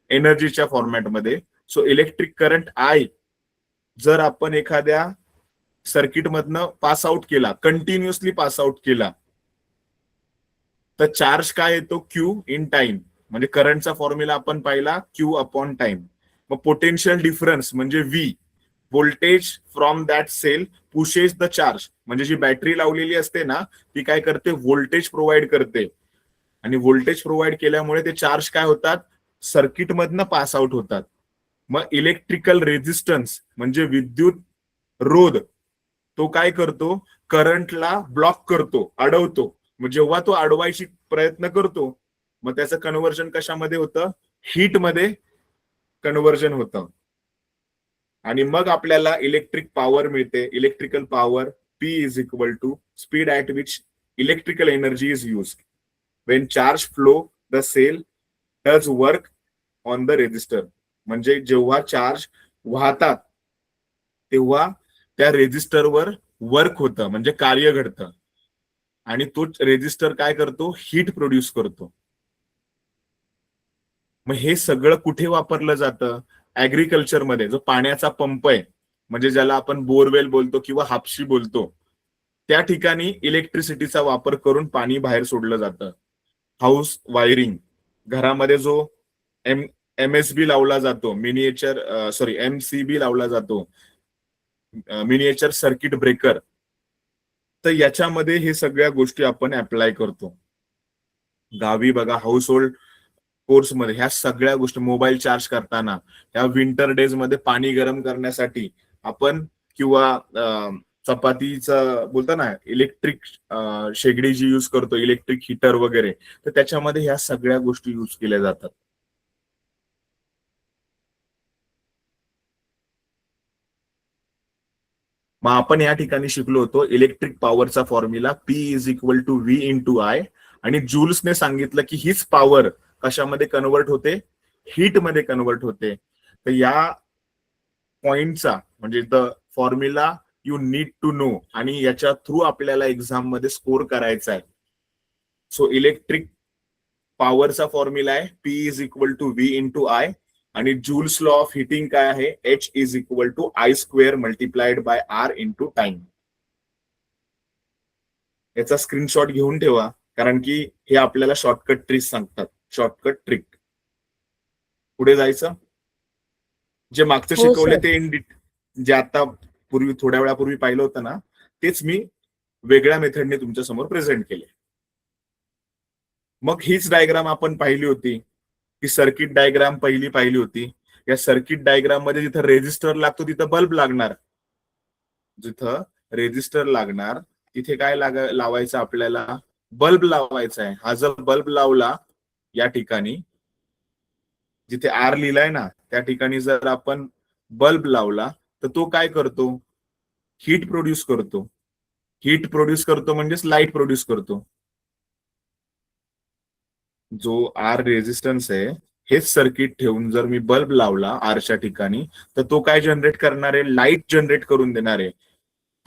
एनर्जीच्या फॉर्मॅटमध्ये. सो इलेक्ट्रिक करंट आय जर आपण एखाद्या सर्किट मधनं पास आउट केला, कंटिन्युअसली पास आउट केला, तर चार्ज काय येतो? Q in time. म्हणजे करंटचा फॉर्म्युला आपण पाहिला, क्यू अपॉन टाइम. मग पोटेन्शियल डिफरन्स म्हणजे V, voltage from that cell pushes the charge. म्हणजे जी बॅटरी लावलेली असते ना, ती काय करते? व्होल्टेज प्रोव्हाइड करते. आणि व्होल्टेज प्रोव्हाइड केल्यामुळे ते चार्ज काय होतात? सर्किट मधनं पास आउट होतात. मग इलेक्ट्रिकल रेझिस्टन्स म्हणजे विद्युत रोध, तो काय करतो? करंटला ब्लॉक करतो, अडवतो. मग जेव्हा तो अडवायची प्रयत्न करतो, मग त्याचं कन्व्हर्जन कशामध्ये होतं? हीट मध्ये कन्व्हर्जन होतं. आणि मग आपल्याला इलेक्ट्रिक पॉवर मिळते. Electrical power P is equal to speed at which electrical energy is use when charge flow the cell does work on the resistor. म्हणजे जेव्हा चार्ज वाहतात तेव्हा त्या रेजिस्टरवर वर्क होतं, म्हणजे कार्य घडतं. आणि तो रेजिस्टर काय करतो? हीट प्रोड्यूस करतो. मग हे सगळं कुठे वापरलं जातं? ऍग्रिकल्चरमध्ये. जो पाण्याचा पंप आहे, म्हणजे ज्याला आपण बोरवेल बोलतो किंवा हापशी बोलतो, त्या ठिकाणी इलेक्ट्रिसिटीचा वापर करून पाणी बाहेर सोडलं जातं. हाऊस वायरिंग, घरामध्ये जो MSB लावला जातो, MCB लावला जातो, मिनिएचर सर्किट ब्रेकर, तर याच्यामध्ये हे सगळ्या गोष्टी आपण अप्लाय करतो. गावी बघा हाऊस होल्ड कोर्समध्ये ह्या सगळ्या गोष्टी, मोबाईल चार्ज करताना, ह्या विंटर डेज मध्ये पाणी गरम करण्यासाठी आपण, किंवा चपातीचं बोलतो ना इलेक्ट्रिक शेगडी जी युज करतो, इलेक्ट्रिक हीटर वगैरे, तर त्याच्यामध्ये ह्या सगळ्या गोष्टी युज केल्या जातात. मग आपण या ठिकाणी शिकलो होतो इलेक्ट्रिक पॉवरचा formula P is equal to V into I, आणि जूल्सने सांगितलं की हीच पॉवर कशामध्ये कन्वर्ट होते, हीट मध्ये कन्वर्ट होते. तर या पॉइंटचा म्हणजे the formula you need to know, आणि याच्या थ्रू आपल्याला एक्झाम मध्ये स्कोर करायचा आहे. सो इलेक्ट्रिक पॉवरचा फॉर्म्युला आहे P is equal to V into I, आणि जूल्स लॉ ऑफ हिटिंग काय आहे, H is equal to I square multiplied by R into time. याचा स्क्रीनशॉट घेऊन ठेवा, कारण की हे आपल्याला शॉर्टकट ट्रिक सांगतात. Shortcut trick. पुढे जायचं. जे मागचं हो शिकवले सर. ते जे आता पूर्वी थोड्या वेळापूर्वी पाहिलं होतं ना, तेच मी वेगळ्या मेथडने तुमच्या समोर प्रेझेंट केले. मग हीच डायग्राम आपण पाहिली होती, ही सर्किट डायग्राम पहिली पाहिली होती. या सर्किट डायग्राम मध्ये जिथं रेजिस्टर लागतो तिथं बल्ब लागणार, जिथं रेजिस्टर लागणार तिथे काय लावायचं आपल्याला, बल्ब लावायचा आहे. हा जर बल्ब लावला या ठिकाणी, जिथे आर लिहिलाय ना त्या ठिकाणी जर आपण बल्ब लावला, तर तो काय करतो, हीट प्रोड्यूस करतो. हीट प्रोड्यूस करतो म्हणजेच लाईट प्रोड्यूस करतो. जो आर रेजिस्टन्स आहे, हेच सर्किट ठेवून जर मी बल्ब लावला आरच्या ठिकाणी, तर तो काय जनरेट करणार आहे, लाईट जनरेट करून देणार आहे.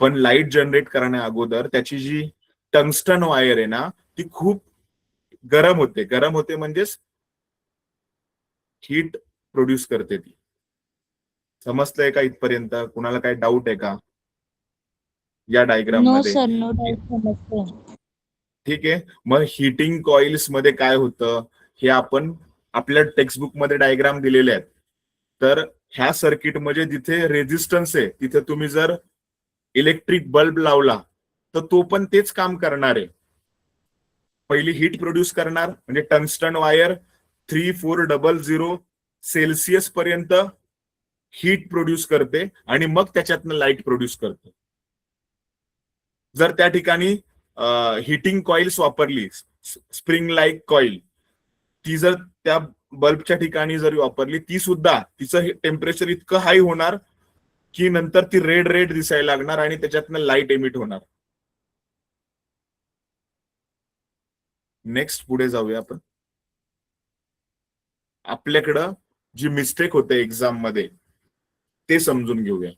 पण लाईट जनरेट करण्या अगोदर त्याची जी टंगस्टन वायर आहे ना, ती खूप गरम होते. गरम होते म्हणजेच हीट प्रोड्यूस करते ती. समजतंय का इथपर्यंत? कुणाला काय डाऊट आहे का या डायग्राम नो मध्ये? सर, नो डाऊट, समजतंय. ठीक आहे. मग हिटिंग कॉइल्स मध्ये काय होतं हे आपण आपल्या टेक्स्टबुक मध्ये डायग्राम दिलेले आहेत. तर ह्या सर्किट मध्ये जिथे रेजिस्टन्स आहे तिथे तुम्ही जर इलेक्ट्रिक बल्ब लावला, तर तो पण तेच काम करणार आहे. पहिली हीट प्रोड्यूस करणार, म्हणजे टंगस्टन वायर 3400 सेल्सिअस पर्यंत हीट प्रोड्यूस करते, आणि मग त्याच्यातनं लाईट प्रोड्यूस करते. जर त्या ठिकाणी हिटिंग कॉइल्स वापरली, स्प्रिंग लाईक कॉइल, ती जर त्या बल्बच्या ठिकाणी जर वापरली, ती सुद्धा तिचं टेम्परेचर इतकं हाय होणार की नंतर ती रेड रेड दिसायला लागणार आणि त्याच्यातनं लाईट एमिट होणार. नेक्स्ट पुढे जाऊया आपण. आपल्याकडं जी मिस्टेक होते एक्झाम मध्ये ते समजून घेऊया.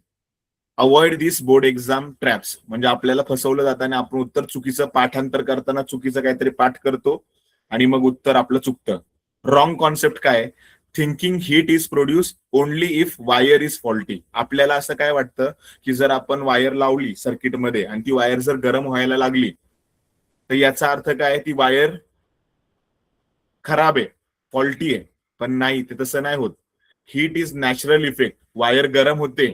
अवॉइड दिस बोर्ड एक्झाम ट्रॅप्स, म्हणजे आपल्याला फसवलं जातं आणि आपण उत्तर चुकीचं, पाठांतर करताना चुकीचं काहीतरी पाठ करतो आणि मग उत्तर आपलं चुकतं. रॉंग कॉन्सेप्ट काय, thinking heat is produce only if wire is faulty. आपल्याला असं काय वाटतं की जर आपण वायर लावली सर्किटमध्ये आणि ती वायर जर गरम व्हायला लागली, तर याचा अर्थ काय, ती वायर खराब आहे, फॉल्टी आहे. पण नाही, ते तसं नाही होत. Heat is natural effect. Wire गरम होते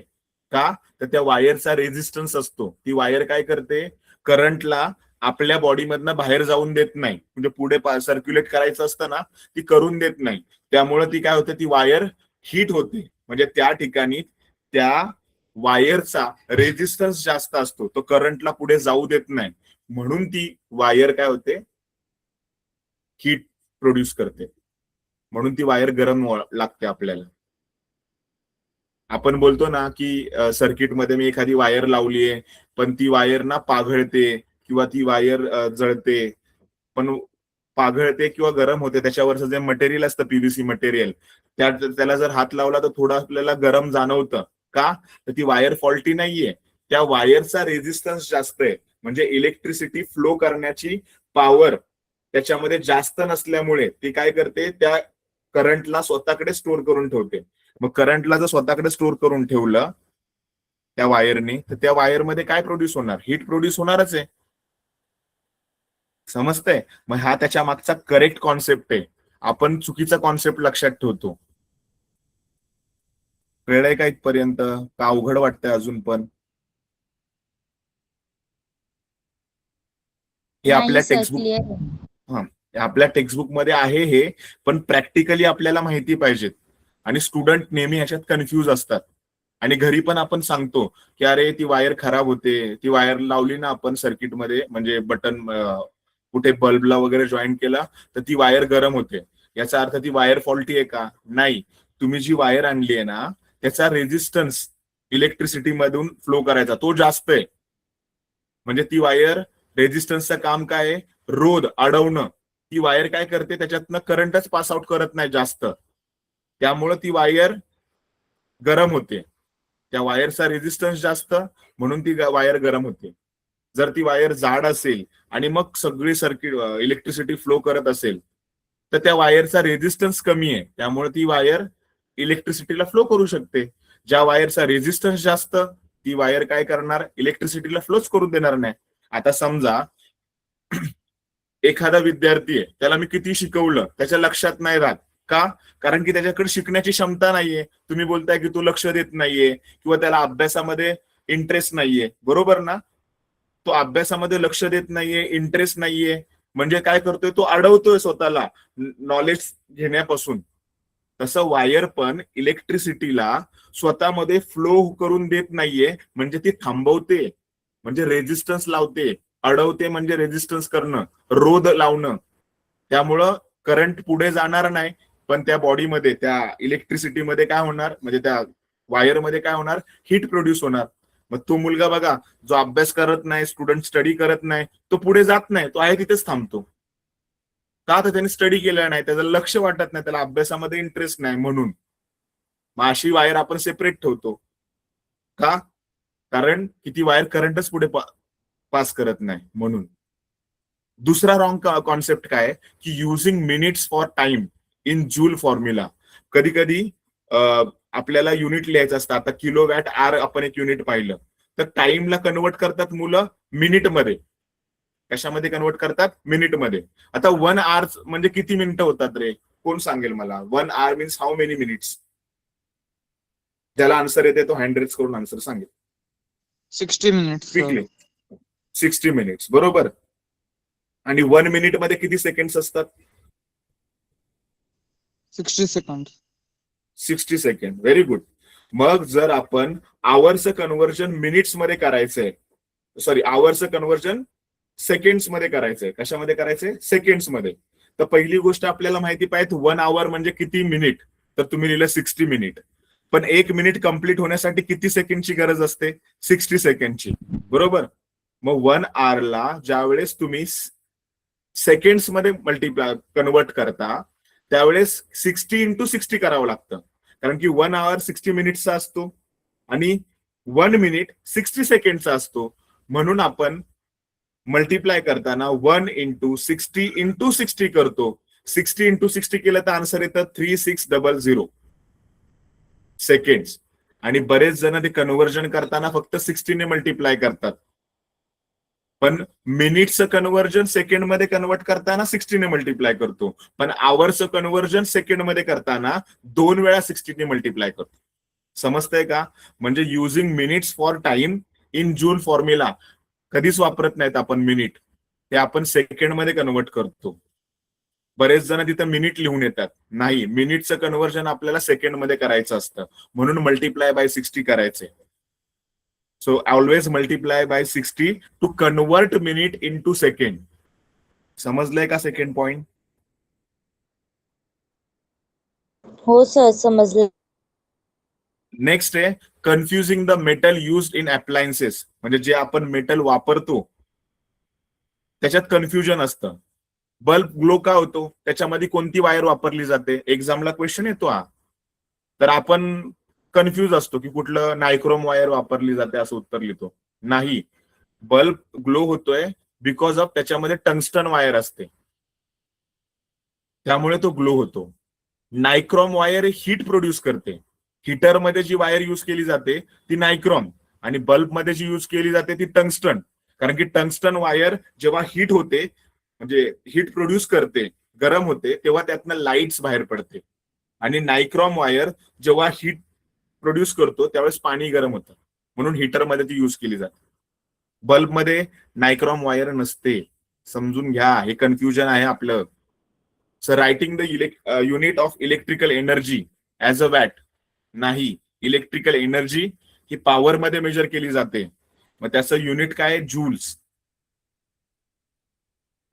का, तर त्या वायरचा रेजिस्टन्स असतो. ती वायर काय करते, करंटला आपल्या बॉडीमधनं बाहेर जाऊन देत नाही, म्हणजे पुढे सर्क्युलेट करायचं असतं ना, ती करून देत नाही. त्यामुळे ती काय होते, ती वायर हीट होते. म्हणजे त्या ठिकाणी त्या वायरचा रेजिस्टन्स जास्त असतो, तो करंटला पुढे जाऊ देत नाही, म्हणून ती वायर काय होते, हीट प्रोड्यूस करते. म्हणून ती वायर गरम लागते आपल्याला. आपण बोलतो ना की सर्किटमध्ये मी एखादी वायर लावलीये, पण ती वायर ना पाघळते किंवा ती वायर जळते. पण पाघळते किंवा गरम होते, त्याच्यावरचं जे मटेरियल असतं पीव्हीसी मटेरियल, त्याला जर हात लावला तर थोडं आपल्याला गरम जाणवतं. का, तर ती वायर फॉल्टी नाहीये, त्या वायरचा रेजिस्टन्स जास्त आहे. म्हणजे इलेक्ट्रिसिटी फ्लो करण्याची पॉवर त्याच्यामध्ये जास्त नसल्यामुळे ती काय करते, त्या करंटला स्वतःकडे स्टोअर करून ठेवते. मग करंटला जर स्वतःकडे स्टोअर करून ठेवलं त्या वायरने, तर त्या वायरमध्ये काय प्रोड्यूस होणार, हीट प्रोड्यूस होणारच आहे. समजतंय? मग हा त्याच्या मागचा करेक्ट कॉन्सेप्ट आहे. आपण चुकीचा कॉन्सेप्ट लक्षात ठेवतो. कळलंय का इथपर्यंत? का अवघड वाटतंय अजून पण? हे नाही आपल्या सर, टेक्स्टबुक, क्लिअर आहे. हा, आपल्या टेक्स्टबुक मध्ये आहे हे, पण प्रॅक्टिकली आपल्याला माहिती पाहिजेत. आणि स्टुडंट नेहमी ह्याच्यात कन्फ्यूज असतात. आणि घरी पण आपण सांगतो की अरे ती वायर खराब होते, ती वायर लावली ना आपण सर्किटमध्ये, म्हणजे बटन कुठे बल्बला वगैरे जॉईन केला तर ती वायर गरम होते. याचा अर्थ ती वायर फॉल्टी आहे का? नाही. तुम्ही जी वायर आणली आहे ना त्याचा रेझिस्टन्स इलेक्ट्रिसिटी मधून फ्लो करायचा तो जास्त आहे. म्हणजे ती वायर रेझिस्टन्सचं काम काय आहे? रोध अडवणं. ती वायर काय करते? त्याच्यातनं करंटच पास आउट करत नाही जास्त, त्यामुळे ती वायर गरम होते. त्या वायरचा रेझिस्टन्स जास्त, म्हणून ती वायर गरम होते. जर ती वायर जाड असेल आणि मग सगळी सर्किट इलेक्ट्रिसिटी फ्लो करत असेल तर त्या वायरचा रेझिस्टन्स कमी आहे, त्यामुळे ती वायर इलेक्ट्रिसिटीला फ्लो करू शकते. ज्या वायरचा रेझिस्टन्स जास्त ती वायर काय करणार? इलेक्ट्रिसिटीला फ्लोच करून देणार नाही. आता समजा एखादा विद्यार्थी आहे, त्याला मी किती शिकवलं त्याच्या लक्षात नाही राहत. का? कारण की त्याच्याकडे शिकण्याची क्षमता नाहीये. तुम्ही बोलताय की तू लक्ष देत नाहीये किंवा त्याला अभ्यासामध्ये इंटरेस्ट नाहीये, बरोबर ना? तो अभ्यासामध्ये लक्ष देत नाहीये, इंटरेस्ट नाहीये, म्हणजे काय करतोय? तो अडवतोय स्वतःला नॉलेज घेण्यापासून. तसं वायर पण इलेक्ट्रिसिटीला स्वतःमध्ये फ्लो करून देत नाहीये, म्हणजे ती थांबवते, म्हणजे रेझिस्टन्स लावते. अडवते म्हणजे रेझिस्टन्स करणं, रोध लावणं. त्यामुळं करंट पुढे जाणार नाही, पण त्या बॉडीमध्ये, त्या इलेक्ट्रिसिटीमध्ये काय होणार? म्हणजे त्या वायरमध्ये काय होणार? हीट प्रोड्यूस होणार. मग तो मुलगा बघा, जो अभ्यास करत नाही, स्टुडंट स्टडी करत नाही, तो पुढे जात नाही, तो आहे तिथेच थांबतो. का? तर त्याने स्टडी केलं नाही, त्याचं लक्ष वाटत नाही, त्याला अभ्यासामध्ये इंटरेस्ट नाही म्हणून. मग अशी वायर आपण सेपरेट ठेवतो. का? कारण की ती वायर करंटच पुढे पास करत नाही म्हणून. दुसरा रॉंग कॉन्सेप्ट काय की using minutes for time in joule formula. कधी कधी आपल्याला युनिट लिहायचं असतं. आता किलोवॅट आर आपण एक युनिट पाहिलं, तर टाइमला कन्वर्ट करतात मुलं मिनिटमध्ये. कशामध्ये कन्वर्ट करतात? मिनिटमध्ये. आता 1 आवर म्हणजे किती मिनिटं होतात रे? कोण सांगेल मला? 1 hour means how many minutes? ज्याला आन्सर येते तो हँड रेज करून आन्सर सांगेल. 60 मिनिट्स. क्विकली. 60 मिनिट्स, बरोबर. आणि 1 मिनिट मध्ये किती सेकंड्स असतात? 60 सेकंड. 60 सेकंड. Very good. मग जर आपण आवर्सचं कन्व्हर्जन मिनिट्स मध्ये करायचंय, सॉरी आवर्सचं कन्व्हर्जन सेकंड्स मध्ये करायचंय. कशामध्ये करायचंय? सेकंड्स मध्ये. तर पहिली गोष्ट आपल्याला माहिती पाहिजे 1 आवर म्हणजे किती मिनिट, तर तुम्ही लिहिलं 60 मिनिट. पण 1 मिनिट कंप्लीट होण्यासाठी किती सेकंडची गरज असते? 60 सेकंडची, बरोबर. मग 1 आवरला ज्यावेळेस तुम्ही सेकंड्स मध्ये मल्टिप्लाय कन्वर्ट करता त्यावेळेस 60 इंटू 60 करावं लागतं. कारण की 1 आवर 60 मिनिटचा असतो आणि 1 मिनिट 60 सेकंडचा असतो. म्हणून आपण मल्टिप्लाय करताना 1 इंटू 60 इंटू 60 करतो. 60 इंटू 60 केलं तर आन्सर येतं 3600 सेकंड्स. आणि बरेच जण ते कन्व्हर्जन करताना फक्त 60 ने मल्टिप्लाय करतात, पण मिनिटचं कन्व्हर्जन सेकंड मध्ये कन्वर्ट करताना 60 ने मल्टिप्लाय करतो. पण आवर्सचं कन्व्हर्जन सेकंड मध्ये करताना 2 वेळा 60 ने मल्टिप्लाय करतो. समजतंय का? म्हणजे using minutes for time in joule formula कधीच वापरत नाहीत आपण मिनिट, ते आपण सेकंड मध्ये कन्वर्ट करतो. बरेच जण तिथं मिनिट लिहून येतात. नाही, मिनिटचं कन्व्हर्जन आपल्याला सेकंड मध्ये करायचं असतं, म्हणून मल्टिप्लाय बाय 60 करायचंय. So always multiply by 60 to convert minute into second. समजलंय का सेकंड पॉइंट? हो सर, समजलं. नेक्स्ट आहे confusing the metal used in appliances. म्हणजे जे आपण मेटल वापरतो त्याच्यात कन्फ्युजन असतं. बल्ब ग्लो का होतो? त्याच्यामध्ये कोणती वायर वापरली जाते? एक्झामला क्वेश्चन येतो हा. तर आपण कन्फ्यूज असतो की कुठलं नायक्रोम वायर वापरली जाते असं उत्तर लिहितो. नाही, बल्ब ग्लो होतोय बिकॉज ऑफ त्याच्यामध्ये टंगस्टन वायर असते, त्यामुळे तो ग्लो होतो. नायक्रोम वायर हीट प्रोड्यूस करते. हीटरमध्ये जी वायर यूज केली जाते ती नायक्रोम, आणि बल्ब मध्ये जी यूज केली जाते ती टंगस्टन. कारण की टंगस्टन वायर जेव्हा हीट होते, म्हणजे हीट प्रोड्यूस करते, गरम होते, तेव्हा त्यातनं लाईट्स बाहेर पडते. आणि नायक्रोम वायर जेव्हा हीट प्रोड्यूस करतो त्यावेळेस पाणी गरम होतं, म्हणून हीटरमध्ये ती यूज केली जाते. बल्बमध्ये नायक्रोम वायर नसते. समजून घ्या, हे कन्फ्युजन आहे आपलं. Sir writing the unit of electrical energy as a watt. नाही, इलेक्ट्रिकल एनर्जी ही पॉवर मध्ये मेजर केली जाते. मग त्याचं युनिट काय आहे? जूल्स.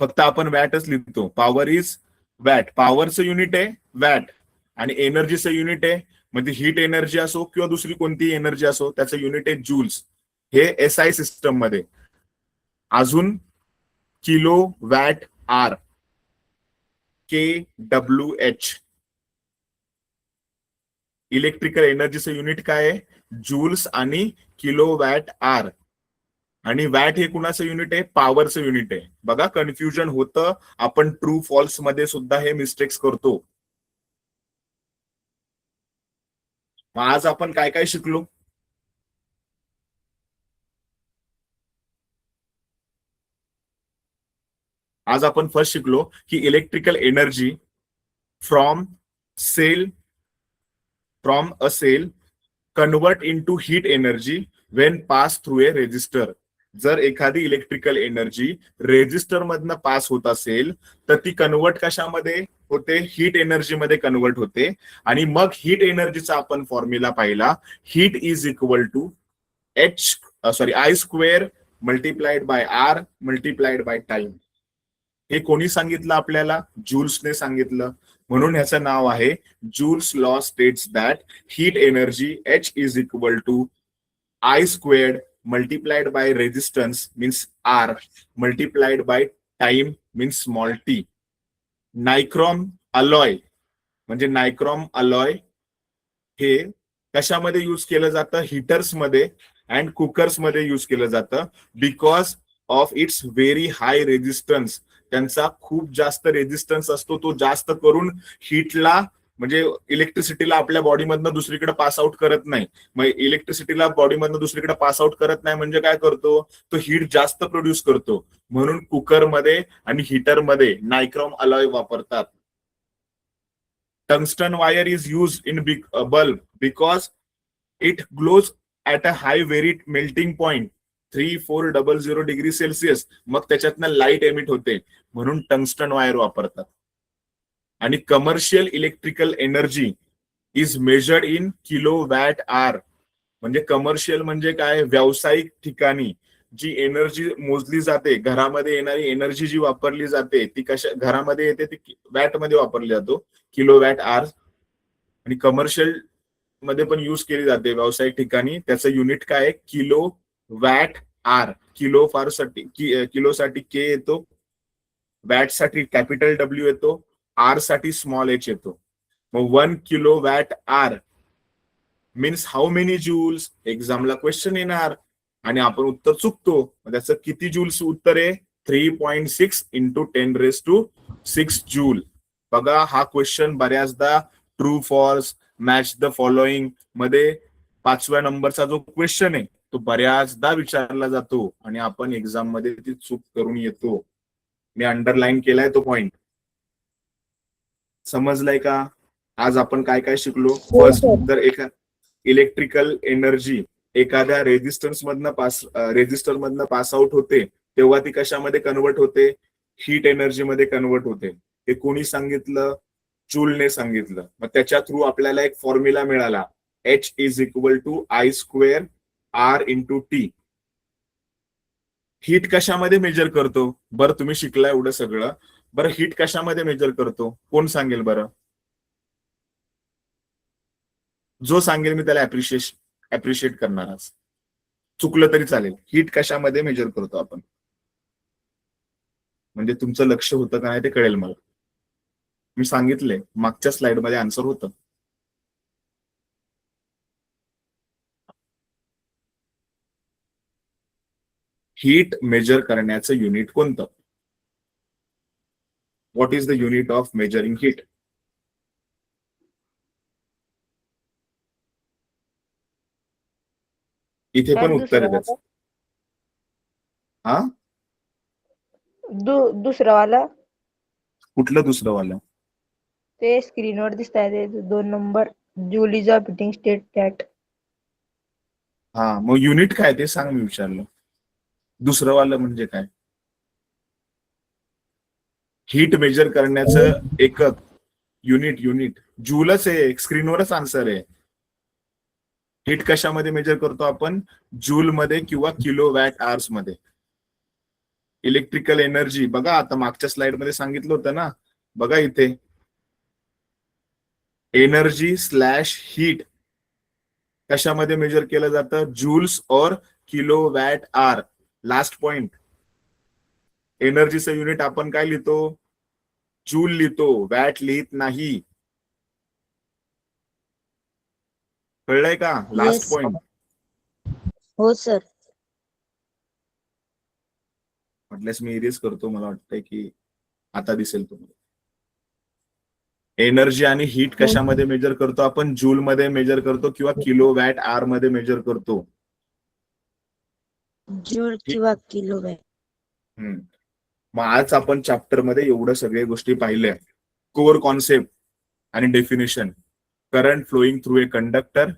फक्त आपण वॅटच लिहितो. Power is watt. पॉवरचं युनिट आहे वॅट आणि एनर्जीचं युनिट आहे, म्हणजे हीट एनर्जी असो किंवा दुसरी कोणतीही एनर्जी असो, त्याचं युनिट आहे जूल्स. हे SI सिस्टम मध्ये. अजून kilo watt hour, KWH. Electrical एनर्जीचं युनिट काय आहे? जूल्स आणि किलो वॅट आर. आणि वॅट हे कुणाचं युनिट आहे? पॉवरचं युनिट आहे. बघा कन्फ्युजन होतं. आपण ट्रू फॉल्स मध्ये सुद्धा हे मिस्टेक्स करतो. मग आज आपण काय काय शिकलो? आज आपण फर्स्ट शिकलो की electrical energy from a cell convert into heat energy when pass through a resistor. जर एखादी इलेक्ट्रिकल एनर्जी रेजिस्टर मधनं पास होत असेल तर ती कन्वर्ट कशामध्ये होते? हीट एनर्जी मध्ये कन्वर्ट होते. आणि मग हीट एनर्जीचा आपण फॉर्म्युला पाहिला. Heat is equal to I square multiplied by R multiplied by time. हे कोणी सांगितलं आपल्याला? जूल्सने सांगितलं. म्हणून ह्याचं नाव आहे Joule's law states that heat energy H is equal to I squared multiplied by resistance means R multiplied by time means small t. Nichrome alloy म्हणजे नायक्रॉम अलॉय हे कशामध्ये युज केलं जातं? हिटर्स मध्ये अँड कुकर्स मध्ये युज केलं जातं. Because of its very high resistance. त्यांचा खूप जास्त रेजिस्टन्स असतो. तो जास्त करून हीटला म्हणजे इलेक्ट्रिसिटीला आपल्या बॉडीमधनं दुसरीकडे पास आउट करत नाही. मग इलेक्ट्रिसिटीला बॉडीमधनं दुसरीकडे पास आउट करत नाही म्हणजे काय करतो? तो हीट जास्त प्रोड्यूस करतो. म्हणून कुकरमध्ये आणि हीटरमध्ये नायक्रॉम अलॉय वापरतात. Tungsten wire is use in bulb because it glows at a high very melting point 3400 degree Celsius. मग त्याच्यातनं लाईट एमिट होते म्हणून टंगस्टन वायर वापरतात. आणि commercial electrical energy is measured in kilo watt hour. म्हणजे कमर्शियल म्हणजे काय? व्यावसायिक ठिकाणी जी एनर्जी मोजली जाते, घरामध्ये येणारी एनर्जी जी वापरली जाते ती कशा घरामध्ये येते? ती वॅट मध्ये वापरली जातो, किलो वॅट आर. आणि कमर्शियल मध्ये पण युज केली जाते व्यावसायिक ठिकाणी. त्याचं युनिट काय आहे? Kilo watt R. किलो फार साठी किलो साठी के येतो, वॅट साठी कॅपिटल W येतो, आर साठी स्मॉल h येतो. मग 1 kilo watt hour means how many joules. एक्झामला क्वेश्चन येणार आणि आपण उत्तर चुकतो. त्याचं किती जूल्स उत्तर आहे? 3.6 इंटू 10⁶ जूल. बघा हा क्वेश्चन बऱ्याचदा true false match the following मध्ये 5व्या नंबरचा जो क्वेश्चन आहे तो बऱ्याचदा विचारला जातो आणि आपण एक्झाम मध्ये ती चूक करून येतो. मी अंडरलाईन केलाय तो पॉइंट. समजलाय का? आज आपण काय काय शिकलो? फर्स्ट, तर इलेक्ट्रिकल एनर्जी एखाद्या रेजिस्टर मधनं पास आउट होते तेव्हा ती कशामध्ये कन्वर्ट होते? हीट एनर्जी मध्ये कन्वर्ट होते. हे कोणी सांगितलं? जूलने सांगितलं. मग त्याच्या थ्रू आपल्याला एक फॉर्म्युला मिळाला, H is equal to I square R into T. Heat कशामध्ये मेजर करतो? बरं तुम्ही शिकला एवढं सगळं. बरं हीट कशामध्ये मेजर करतो? कोण सांगेल बरं? जो सांगेल मी त्याला अप्रिशिएट करणार. आज चुकलं तरी चालेल. हीट कशामध्ये मेजर करतो आपण? म्हणजे तुमचं लक्ष होतं का नाही ते कळेल मला. मी सांगितलंय मागच्या स्लाइड मध्ये आन्सर होतं. हीट मेजर करण्याचं युनिट कोणतं? What is the unit of measuring heat? इथे पण उत्तर आहे त्याचं. हा, दुसरं वाला कुठलं दुसरं वालं? ते स्क्रीनवर दिसत आहे 2 number. Joule is operating state that. हा, मग युनिट काय ते सांग. मी विचारलं दुसरं वालं म्हणजे काय? हीट मेजर करण्याचं एकक युनिट जूलच आहे. स्क्रीनवरच आन्सर आहे. हीट कशामध्ये मेजर करतो आपण? जूल मध्ये किंवा किलो वॅट आवर्स मध्ये. इलेक्ट्रिकल एनर्जी बघा, आता मागच्या स्लाइड मध्ये सांगितलं होतं ना, बघा इथे एनर्जी स्लॅश हीट कशामध्ये मेजर केलं जातं? जूल्स और kilo watt hour. Last point, एनर्जीचं युनिट आपण काय लिहितो? जूल लिहितो, वॅट लिहित नाही. कळलंय का? Last Yes. पॉइंट. हो सर. म्हटल्यास मी इरेज करतो, मला वाटतंय की आता दिसेल तुम्हाला. एनर्जी आणि हीट कशामध्ये मेजर करतो आपण? जूल मध्ये मेजर करतो किंवा किलो वॅट आर मध्ये मेजर करतो. जूल किंवा किलो वॅट. मग आज आपण चॅप्टर मध्ये एवढं सगळे गोष्टी पाहिल्या. कोर कॉन्सेप्ट आणि definition. Current flowing through a conductor.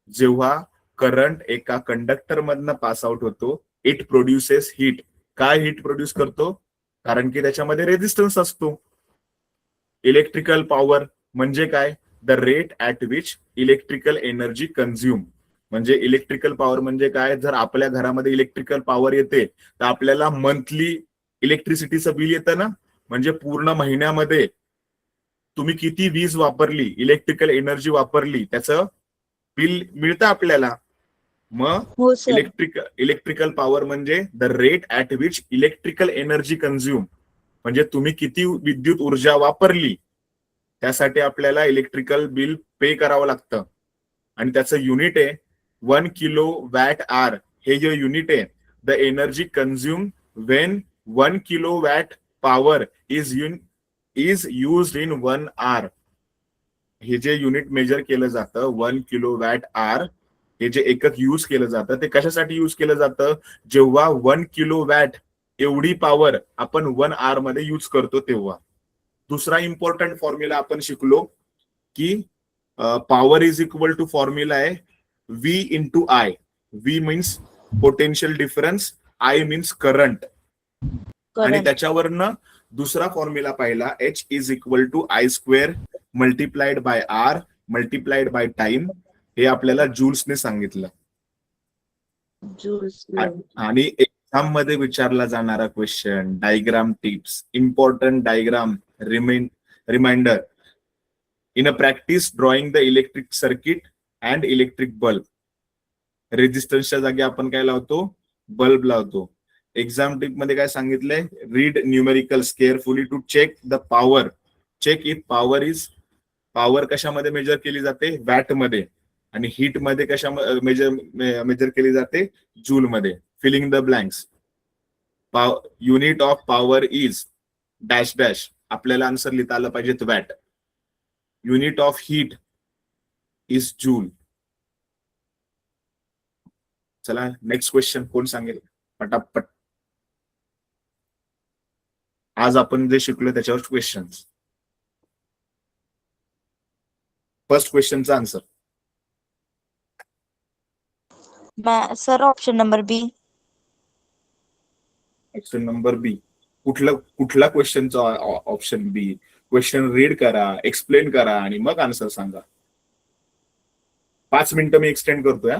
जेव्हा करंट एका कंडक्टर मधनं पास आउट होतो, इट प्रोड्युसेस हीट. काय हीट प्रोड्यूस करतो? कारण की त्याच्यामध्ये रेझिस्टन्स असतो. इलेक्ट्रिकल पॉवर म्हणजे काय? The rate at which electrical energy consume. म्हणजे इलेक्ट्रिकल पॉवर म्हणजे काय? जर आपल्या घरामध्ये इलेक्ट्रिकल पॉवर येते तर आपल्याला मंथली इलेक्ट्रिसिटीचं बिल येतं ना, म्हणजे पूर्ण महिन्यामध्ये तुम्ही किती वीज वापरली, इलेक्ट्रिकल एनर्जी वापरली, त्याचं बिल मिळतं आपल्याला. मग हो सर. इलेक्ट्रिकल पॉवर म्हणजे the rate at which electrical energy consume. म्हणजे तुम्ही किती विद्युत ऊर्जा वापरली त्यासाठी आपल्याला इलेक्ट्रिकल बिल पे करावं लागतं. आणि त्याचं युनिट आहे 1 किलो वॅट आर. हे जे युनिट आहे, the energy consume when 1 kilo watt power is used in 1 hour. हे जे युनिट मेजर केलं जातं 1 किलो वॅट आर, हे जे एकक यूज केलं जातं ते कशासाठी यूज केलं जातं? जेव्हा 1 किलो वॅट एवढी पॉवर आपण 1 आर मध्ये यूज करतो तेव्हा. दुसरा इम्पॉर्टंट फॉर्म्युला आपण शिकलो की power is equal to formula आहे V into I. V means potential difference, I means current. आणि करंट. त्याच्यावरनं दुसरा फॉर्म्युला पाहिला, H is equal to I square multiplied by R multiplied by time. हे आपल्याला जूल्सने सांगितलं. जूल्स. आणि एक्झाम मध्ये विचारला जाणारा question, diagram tips, important diagram reminder. In a practice drawing the electric circuit and electric bulb. रेजिस्टन्सच्या जागी आपण काय लावतो? बल्ब लावतो. एक्झाम टिप मध्ये काय सांगितलंय? Read numericals carefully to check the power. Check if power कशामध्ये मेजर केली जाते? वॅट मध्ये. आणि हीट मध्ये कशा मेजर केली जाते? जूल मध्ये. Filling the blanks. Unit of power is dash dash. आपल्याला आन्सर लिहिता आलं पाहिजे watt. Unit of heat is joule. चला नेक्स्ट क्वेश्चन कोण सांगेल पटापट? आज आपण जे शिकलो त्याच्यावर क्वेश्चन. फर्स्ट क्वेश्चनचा answer. Sir option number B. Option number B. कुठला क्वेश्चनचा ऑप्शन बी? क्वेश्चन रीड करा, एक्सप्लेन करा आणि मग आन्सर सांगा. 5 मिनिटं मी एक्सटेंड करतोय.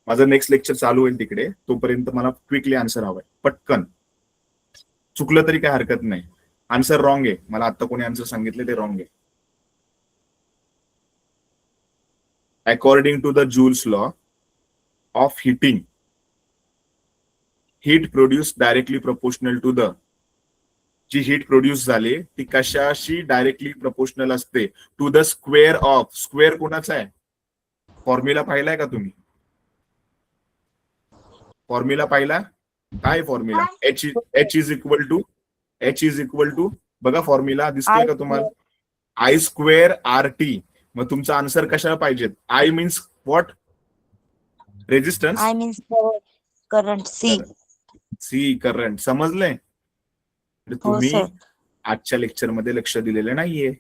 माझं नेक्स्ट लेक्चर चालू होईल तिकडे, तोपर्यंत मला क्विकली आन्सर हवाय, पटकन. चुकलं तरी काय हरकत नाही. आन्सर रॉंग आहे, मला आता कोणी आन्सर सांगितले ते रॉंग आहे. According to the Joule's law of heating, heat produce directly proportional to the. जी हीट प्रोड्यूस झाली ती कशाशी डायरेक्टली प्रोपोर्शनल असते? To the square of. Square कोणाचा आहे? फॉर्म्युला पाहिलाय का तुम्ही? फॉर्म्युला पाहिला? काय formula? H is equal to बघा फॉर्म्युला दिसतोय का तुम्हाला? I square R T. मग तुमचा आन्सर कशाला पाहिजेत? I means what? Resistance. I means current. See current. समजलंय? हो तुम्ही सर. आजच्या लेक्चर मध्ये लक्ष दिलेलं नाहीये,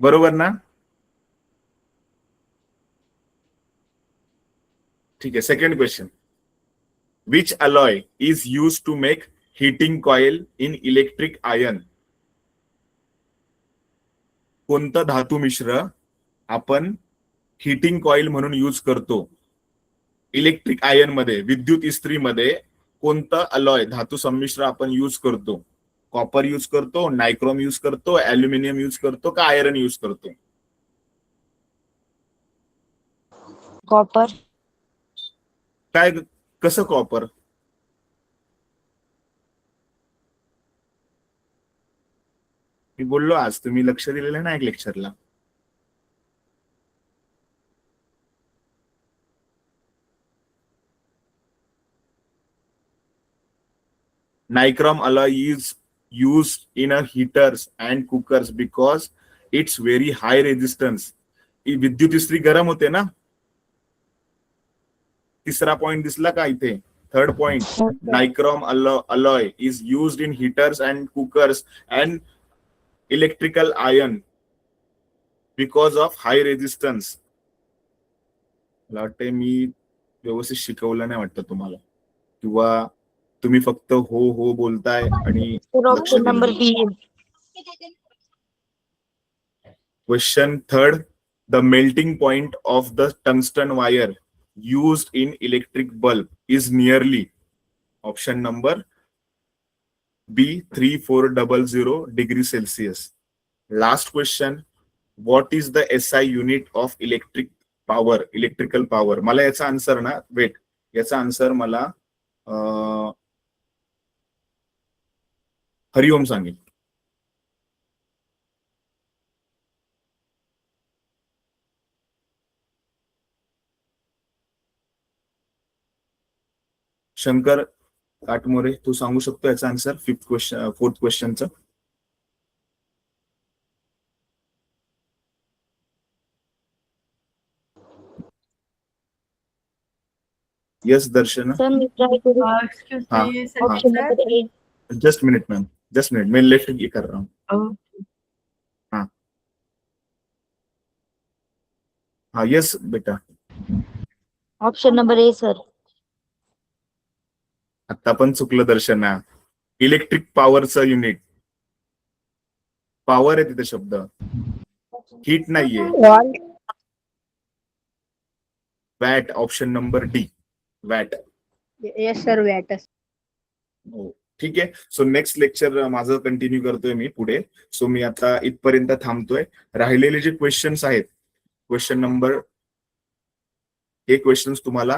बरोबर ना? ठीक आहे. Second question. Which alloy is use to make heating coil in electric iron. कोणतं धातू मिश्र आपण हिटिंग कॉइल म्हणून यूज करतो इलेक्ट्रिक आयन मध्ये, विद्युत इस्त्रीमध्ये कोणतं अलॉय धातू संमिश्र आपण यूज करतो? कॉपर यूज करतो, नायक्रोम यूज करतो, अल्युमिनियम यूज करतो का आयरन यूज करतो? कॉपर. काय कसं कॉपर? मी बोललो आज, तुम्ही लक्ष दिलेलं नाही लेक्चरला. Nichrome alloy is used in a heaters and cookers because it's very high resistance. विद्युत इस्त्री गरम होते ना. तिसरा पॉइंट दिसला का इथे? Third point, Nichrome alloy is used in heaters and cookers and electrical iron because of high resistance. मला वाटते मी व्यवस्थित शिकवलं नाही वाटतं तुम्हाला, किंवा तुम्ही फक्त हो हो बोलताय आणि option number B. Question third, the melting point of the tungsten wire used in electric bulb is nearly, option number B, 3400 degrees Celsius. Last question, what is the SI unit of electrical power? मला याचा आन्सर ना, वेट, याचा आन्सर मला हरिओम सांगेल. शंकर काटमोरे, तू सांगू शकतो याचा आन्सर फोर्थ क्वेश्चनचं? यस दर्शन. सर मी ट्राय करू. Excuse हाँ, me, option sir. Number A. Just minute ma'am, just minute, मैं लेफ्ट ये कर रहा हूँ. हाँ यस बेटा. Option number A sir. आता पण चुकलं दर्शना. इलेक्ट्रिक पॉवरचं युनिट, पॉवर आहे तिथे शब्द, हीट नाहीये. Watt. Watt, option number D, watt. Yes, sir. Watt. हो ठीक आहे. सो नेक्स्ट लेक्चर माझं कंटिन्यू करतोय मी पुढे. सो मी आता इथपर्यंत थांबतोय. राहिलेले जे क्वेश्चन्स आहेत, क्वेश्चन नंबर, हे क्वेश्चन्स तुम्हाला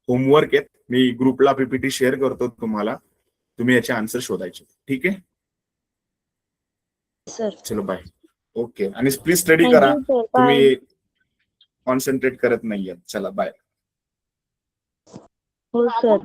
होमवर्क आहेत, मी ग्रुपला पीपीटी शेअर करतो तुम्हाला, तुम्ही याचे आन्सर शोधायचे. ठीक आहे, सर. चलो बाय. ओके, आणि प्लीज स्टडी करा, थँक्यू सर. बाय. तुम्ही कॉन्सन्ट्रेट करत नाहीये. चला बाय. हो सर.